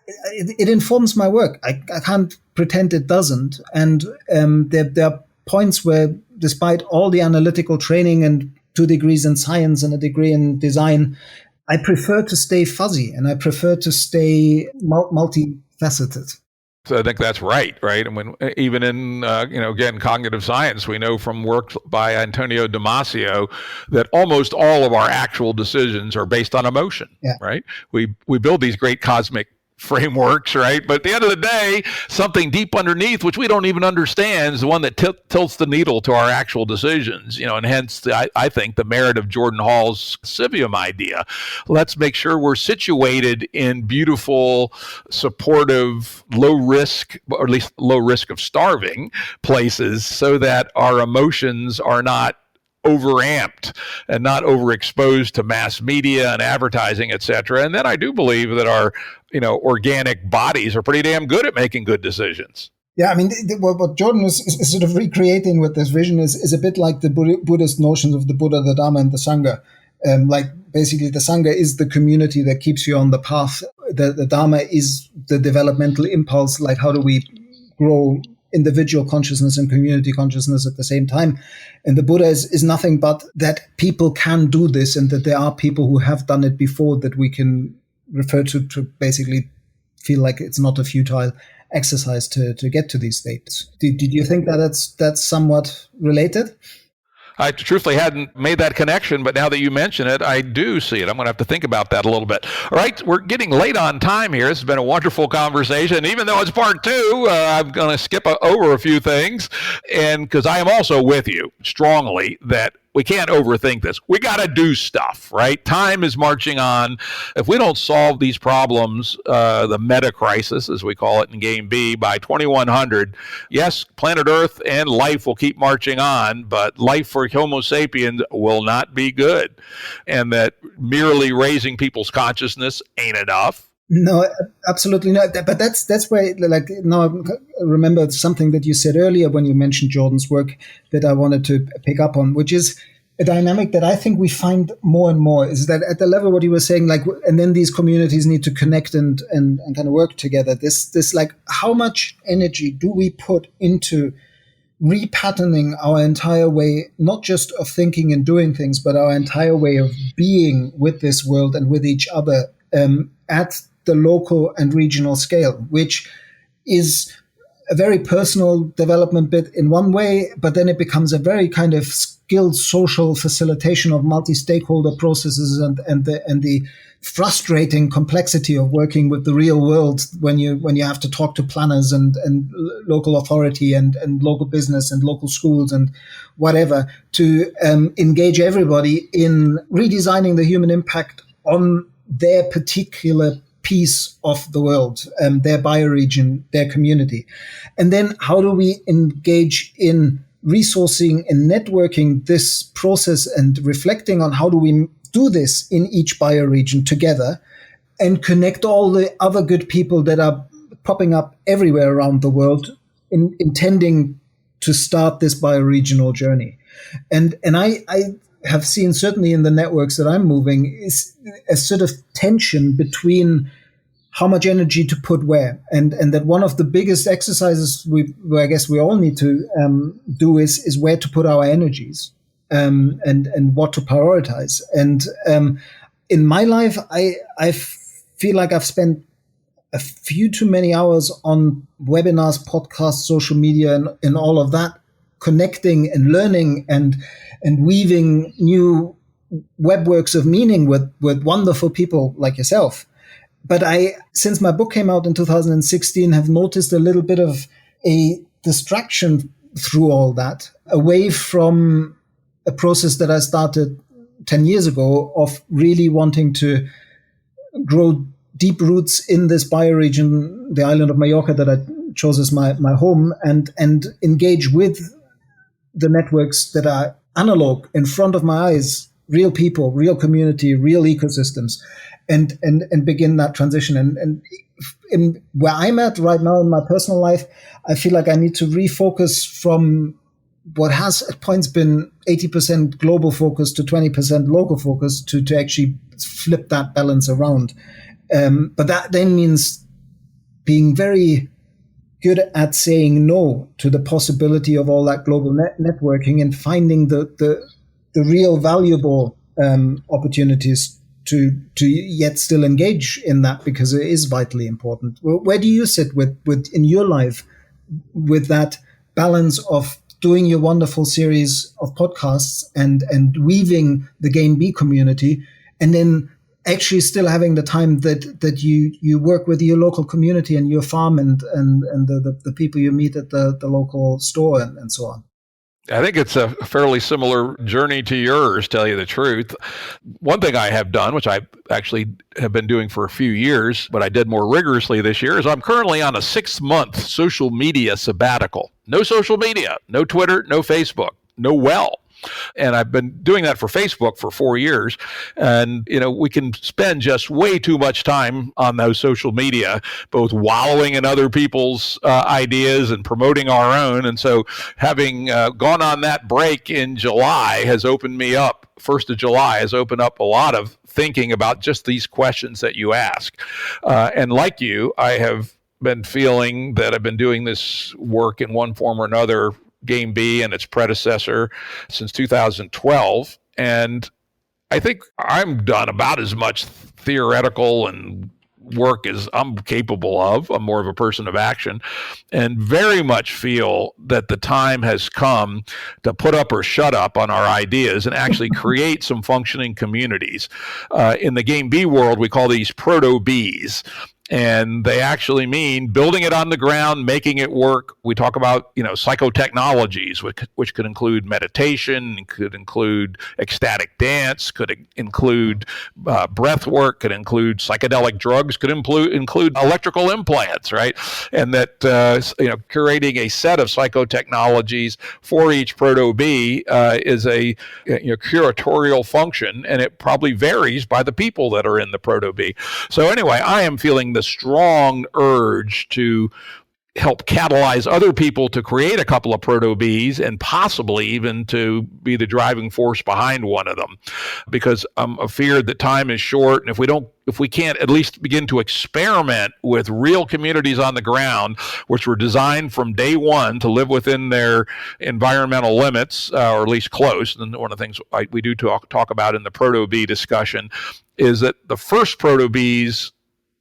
it informs my work. I can't pretend it doesn't. And there are points where, despite all the analytical training and 2 degrees in science and a degree in design, I prefer to stay fuzzy and I prefer to stay multifaceted. So I think that's right? I mean, even in, again, cognitive science, we know from work by Antonio Damasio that almost all of our actual decisions are based on emotion, right? We build these great cosmic frameworks, right? But at the end of the day, something deep underneath, which we don't even understand, is the one that tilts the needle to our actual decisions, and hence I think the merit of Jordan Hall's Civium idea. Let's make sure we're situated in beautiful, supportive, low risk, or at least low risk of starving places, so that our emotions are not overamped and not overexposed to mass media and advertising, et cetera. And then I do believe that our, organic bodies are pretty damn good at making good decisions. Yeah, I mean, what Jordan is sort of recreating with this vision is a bit like the Buddhist notions of the Buddha, the Dharma, and the Sangha. Like basically the Sangha is the community that keeps you on the path. The Dharma is the developmental impulse, like how do we grow individual consciousness and community consciousness at the same time. And the Buddha is nothing but that people can do this and that there are people who have done it before that we can refer to basically feel like it's not a futile exercise to get to these states. Did you think that that's somewhat related? I truthfully hadn't made that connection, but now that you mention it, I do see it. I'm going to have to think about that a little bit. All right, we're getting late on time here. This has been a wonderful conversation. Even though it's part 2, I'm going to skip over a few things, and because I am also with you strongly that we can't overthink this. We got to do stuff, right? Time is marching on. If we don't solve these problems, the meta crisis, as we call it in GameB, by 2100, yes, planet Earth and life will keep marching on, but life for Homo sapiens will not be good. And that merely raising people's consciousness ain't enough. No, absolutely not. But that's where, like, now I remember something that you said earlier when you mentioned Jordan's work that I wanted to pick up on, which is a dynamic that I think we find more and more, is that at the level what you were saying, like, and then these communities need to connect and kind of work together. This like, how much energy do we put into repatterning our entire way, not just of thinking and doing things, but our entire way of being with this world and with each other at the local and regional scale, which is a very personal development bit in one way, but then it becomes a very kind of skilled social facilitation of multi-stakeholder processes and the frustrating complexity of working with the real world when you have to talk to planners and local authority and local business and local schools and whatever to engage everybody in redesigning the human impact on their particular piece of the world, their bioregion, their community. And then how do we engage in resourcing and networking this process and reflecting on how do we do this in each bioregion together and connect all the other good people that are popping up everywhere around the world intending to start this bioregional journey. And I have seen, certainly in the networks that I'm moving, is a sort of tension between how much energy to put where. And that one of the biggest exercises I guess we all need to do is where to put our energies and what to prioritize. And in my life, I feel like I've spent a few too many hours on webinars, podcasts, social media, and all of that, connecting and learning and weaving new webworks of meaning with wonderful people like yourself. But since my book came out in 2016, have noticed a little bit of a distraction through all that, away from a process that I started 10 years ago of really wanting to grow deep roots in this bioregion, the island of Mallorca that I chose as my home, and engage with the networks that are analog in front of my eyes, real people, real community, real ecosystems, and begin that transition. And in where I'm at right now in my personal life, I feel like I need to refocus from what has at points been 80% global focus to 20% local focus to actually flip that balance around. But that then means being very good at saying no to the possibility of all that global networking and finding the real valuable opportunities to yet still engage in that, because it is vitally important. Where do you sit with in your life with that balance of doing your wonderful series of podcasts and weaving the GameB community, and then actually still having the time that you work with your local community and your farm and the people you meet at the local store and so on? I think it's a fairly similar journey to yours, tell you the truth. One thing I have done, which I actually have been doing for a few years, but I did more rigorously this year, is I'm currently on a 6-month social media sabbatical. No social media, no Twitter, no Facebook, no well. And I've been doing that for Facebook for 4 years. And, we can spend just way too much time on those social media, both wallowing in other people's ideas and promoting our own. And so having gone on that break in July has opened me up. 1st of July has opened up a lot of thinking about just these questions that you ask. And like you, I have been feeling that I've been doing this work in one form or another, GameB and its predecessor, since 2012. And I think I'm done about as much theoretical and work as I'm capable of. I'm more of a person of action, and very much feel that the time has come to put up or shut up on our ideas and actually create some functioning communities. In the GameB world, we call these proto-Bs. And they actually mean building it on the ground, making it work. We talk about, psychotechnologies, which could include meditation, could include ecstatic dance, could include breath work, could include psychedelic drugs, could include electrical implants, right? And that, curating a set of psychotechnologies for each proto-B is a curatorial function, and it probably varies by the people that are in the proto-B. So anyway, I am feeling the strong urge to help catalyze other people to create a couple of proto-Bs, and possibly even to be the driving force behind one of them, because I'm afeared that time is short, and if we can't at least begin to experiment with real communities on the ground, which were designed from day one to live within their environmental limits, or at least close. And one of the things we do talk about in the proto-B discussion is that the first proto-Bs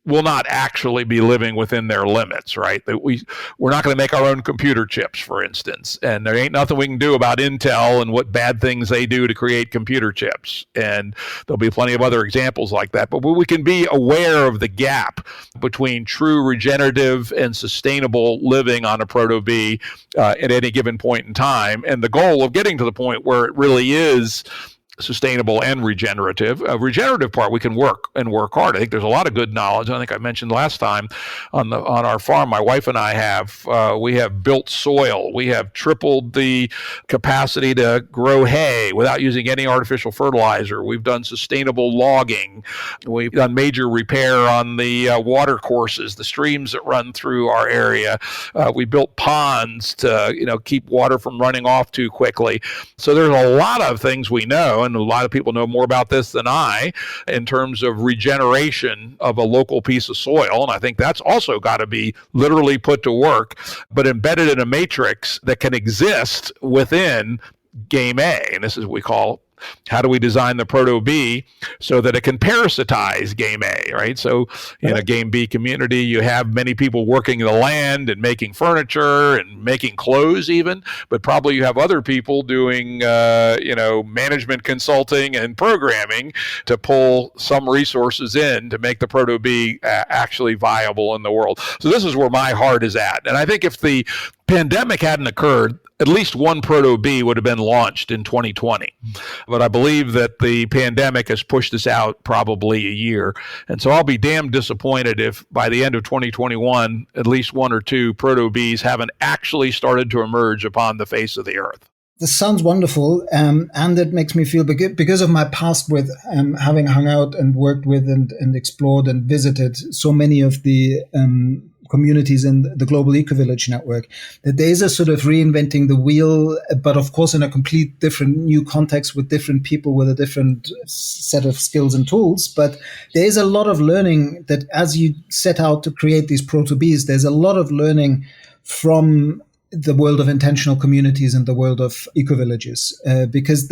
will not actually be living within their limits, right? That we're not going to make our own computer chips, for instance, and there ain't nothing we can do about Intel and what bad things they do to create computer chips. And there'll be plenty of other examples like that. But we can be aware of the gap between true regenerative and sustainable living on a proto-B at any given point in time, and the goal of getting to the point where it really is sustainable and regenerative. Regenerative part, we can work hard. I think there's a lot of good knowledge. I think I mentioned last time on our farm, my wife and I we have built soil. We have tripled the capacity to grow hay without using any artificial fertilizer. We've done sustainable logging. We've done major repair on the water courses, the streams that run through our area. We built ponds to keep water from running off too quickly. So there's a lot of things we know, and a lot of people know more about this than I, in terms of regeneration of a local piece of soil. And I think that's also got to be literally put to work, but embedded in a matrix that can exist within GameA. And this is what we call, how do we design the proto-B so that it can parasitize GameA, right? So in a GameB community, you have many people working the land and making furniture and making clothes even, but probably you have other people doing, management consulting and programming to pull some resources in to make the proto-B actually viable in the world. So this is where my heart is at. And I think if the pandemic hadn't occurred, at least one proto-B would have been launched in 2020. But I believe that the pandemic has pushed us out probably a year. And so I'll be damn disappointed if by the end of 2021, at least one or two proto-Bs haven't actually started to emerge upon the face of the earth. This sounds wonderful, and it makes me feel, because of my past with having hung out and worked with and explored and visited so many of the communities in the global eco-village network, that there is a sort of reinventing the wheel, but of course in a complete different new context with different people with a different set of skills and tools. But there is a lot of learning that as you set out to create these proto-bees, there's a lot of learning from the world of intentional communities and the world of eco-villages, because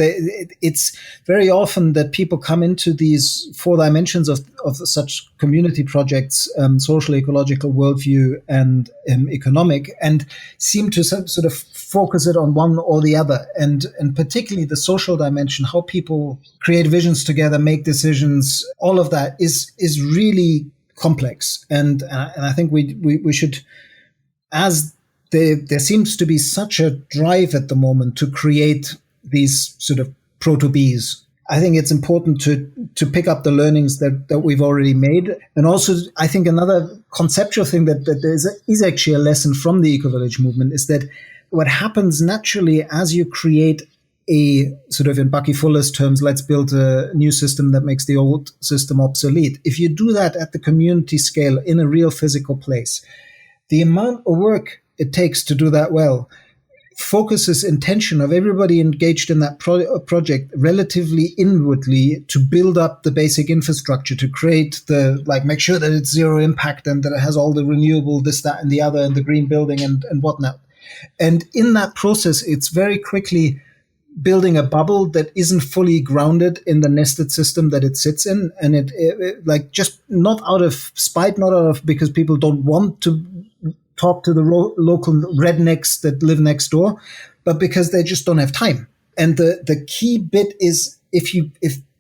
it's very often that people come into these 4 dimensions of such community projects, social, ecological, worldview, and economic, and seem to sort of focus it on one or the other. And particularly the social dimension, how people create visions together, make decisions, all of that is really complex. And I think we should, as there seems to be such a drive at the moment to create these sort of proto-bees. I think it's important to pick up the learnings that we've already made. And also, I think another conceptual thing that there is actually a lesson from the eco-village movement is that what happens naturally as you create a sort of, in Bucky Fuller's terms, let's build a new system that makes the old system obsolete. If you do that at the community scale in a real physical place, the amount of work it takes to do that well focuses intention of everybody engaged in that project relatively inwardly to build up the basic infrastructure, to create make sure that it's zero impact and that it has all the renewable, this, that, and the other, and the green building and whatnot. And in that process, it's very quickly building a bubble that isn't fully grounded in the nested system that it sits in. And it like, just not out of spite, not out of because people don't want to talk to the local rednecks that live next door, but because they just don't have time. And the key bit is if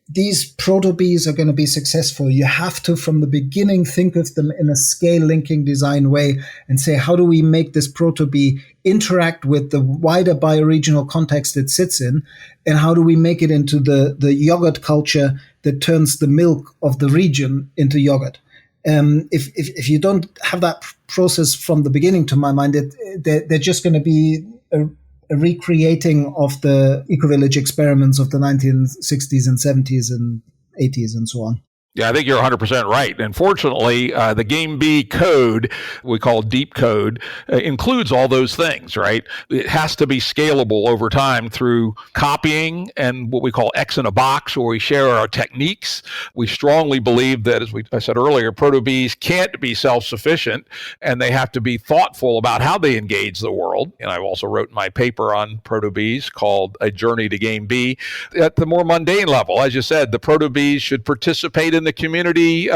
these proto-bees are going to be successful, you have to, from the beginning, think of them in a scale linking design way and say, how do we make this proto-bee interact with the wider bioregional context it sits in? And how do we make it into the yogurt culture that turns the milk of the region into yogurt? If you don't have that process from the beginning, to my mind, they're just going to be a recreating of the eco-village experiments of the 1960s and 70s and 80s and so on. Yeah, I think you're 100% right. And fortunately, the GameB code, we call deep code, includes all those things, right? It has to be scalable over time through copying and what we call X in a box, where we share our techniques. We strongly believe that, as I said earlier, proto-bees can't be self-sufficient, and they have to be thoughtful about how they engage the world. And I also wrote my paper on proto-bees called A Journey to GameB. At the more mundane level, as you said, the proto-bees should participate in the community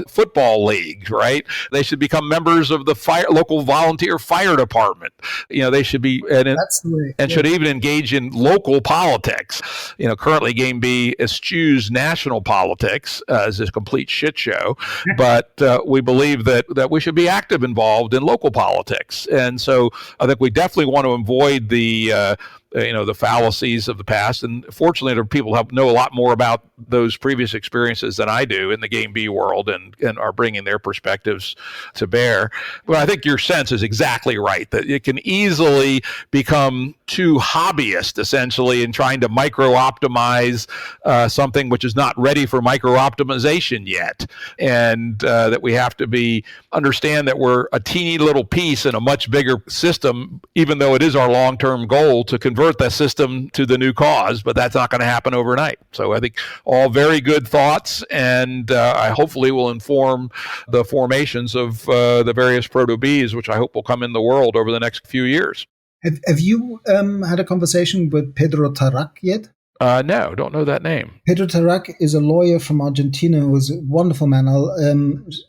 football league, right? They should become members of the local volunteer fire department. They should be should even engage in local politics. Currently GameB eschews national politics as a complete shit show, but we believe that we should be active involved in local politics. And so I think we definitely want to avoid the fallacies of the past. And fortunately, there are people who know a lot more about those previous experiences than I do in the GameB world and are bringing their perspectives to bear. But I think your sense is exactly right, that it can easily become too hobbyist, essentially, in trying to micro-optimize something which is not ready for micro-optimization yet. And that we have to understand that we're a teeny little piece in a much bigger system, even though it is our long-term goal to convert that system to the new cause, but that's not going to happen overnight. So I think all very good thoughts, and I hopefully will inform the formations of the various proto-bees, which I hope will come in the world over the next few years. Have you had a conversation with Pedro Tarak yet? No, don't know that name. Pedro Tarak is a lawyer from Argentina who is a wonderful man. I'll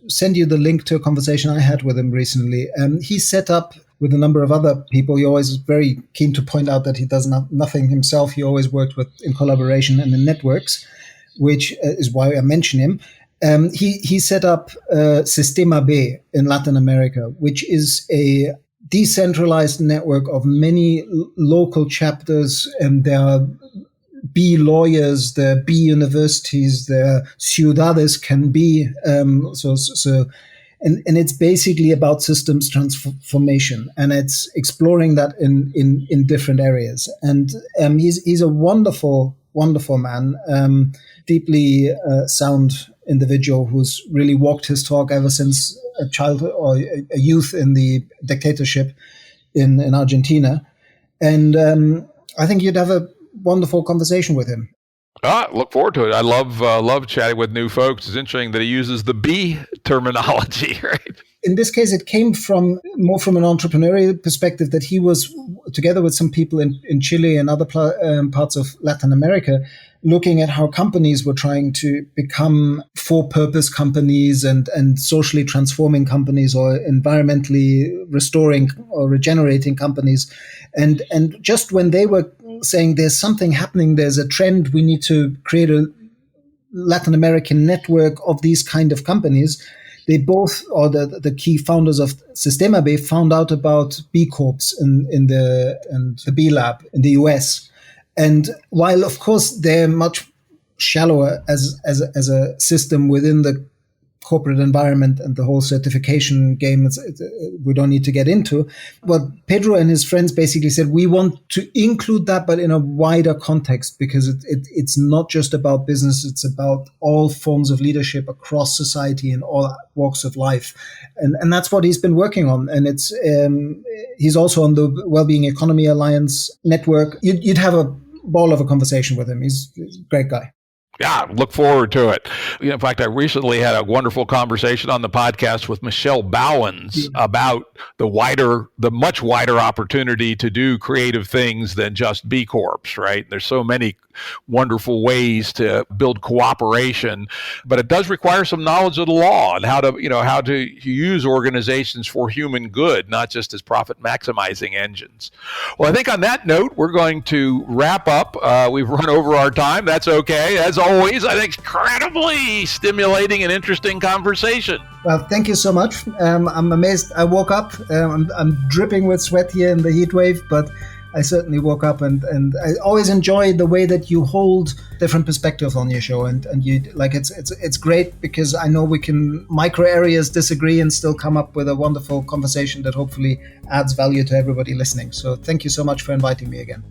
send you the link to a conversation I had with him recently. He set up, with a number of other people, he always is very keen to point out that he does nothing himself. He always worked in collaboration and in networks, which is why I mention him. He set up Sistema B in Latin America, which is a decentralized network of many local chapters, and there are bee lawyers, there are bee universities, there are ciudades can be. And it's basically about systems transformation, and it's exploring that in different areas. And he's a wonderful wonderful man, deeply sound individual who's really walked his talk ever since a child or a youth in the dictatorship in Argentina. And I think you'd have a wonderful conversation with him. Look forward to it. I love chatting with new folks. It's interesting that he uses the B terminology, right? In this case, it came more from an entrepreneurial perspective that he was, together with some people in Chile and other parts of Latin America, looking at how companies were trying to become for-purpose companies and socially transforming companies or environmentally restoring or regenerating companies. And just when they were saying there's something happening, there's a trend, we need to create a Latin American network of these kind of companies, they both, or the key founders of Sistema B, found out about B Corps in the B Lab in the US. And while, of course, they're much shallower as a system within the corporate environment and the whole certification game, we don't need to get into. What Pedro and his friends basically said, we want to include that, but in a wider context, because it's not just about business, it's about all forms of leadership across society and all walks of life. And that's what he's been working on. And he's also on the Wellbeing Economy Alliance network. You'd have a ball of a conversation with him. He's a great guy. Yeah, look forward to it. In fact, I recently had a wonderful conversation on the podcast with Michelle Bowens about the much wider opportunity to do creative things than just B Corps, right? There's so many wonderful ways to build cooperation, but it does require some knowledge of the law and how to use organizations for human good, not just as profit maximizing engines. Well, I think on that note, we're going to wrap up. We've run over our time. That's okay. As always, I think incredibly stimulating and interesting conversation. Well, thank you so much. I'm amazed. I woke up. I'm dripping with sweat here in the heat wave, but I certainly woke up, and I always enjoy the way that you hold different perspectives on your show, and you it's great because I know we can micro areas disagree and still come up with a wonderful conversation that hopefully adds value to everybody listening. So thank you so much for inviting me again.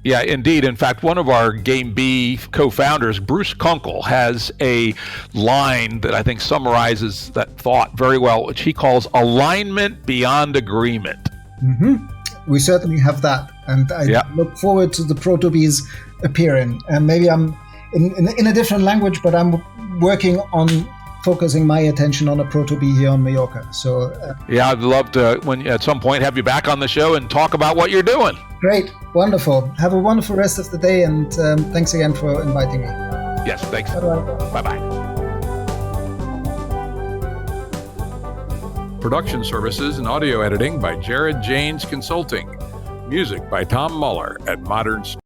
Yeah, indeed. In fact, one of our GameB co-founders, Bruce Kunkel, has a line that I think summarizes that thought very well, which he calls alignment beyond agreement. Mm-hmm. We certainly have that. And I look forward to the Proto-Bees appearing. And maybe I'm in a different language, but I'm working on focusing my attention on a Proto-Bee here on Mallorca. So I'd love to, when at some point, have you back on the show and talk about what you're doing. Great. Wonderful. Have a wonderful rest of the day, and thanks again for inviting me. Yes, thanks. Bye-bye. Bye-bye. Production services and audio editing by Jared Janes Consulting. Music by Tom Muller at Modern Space.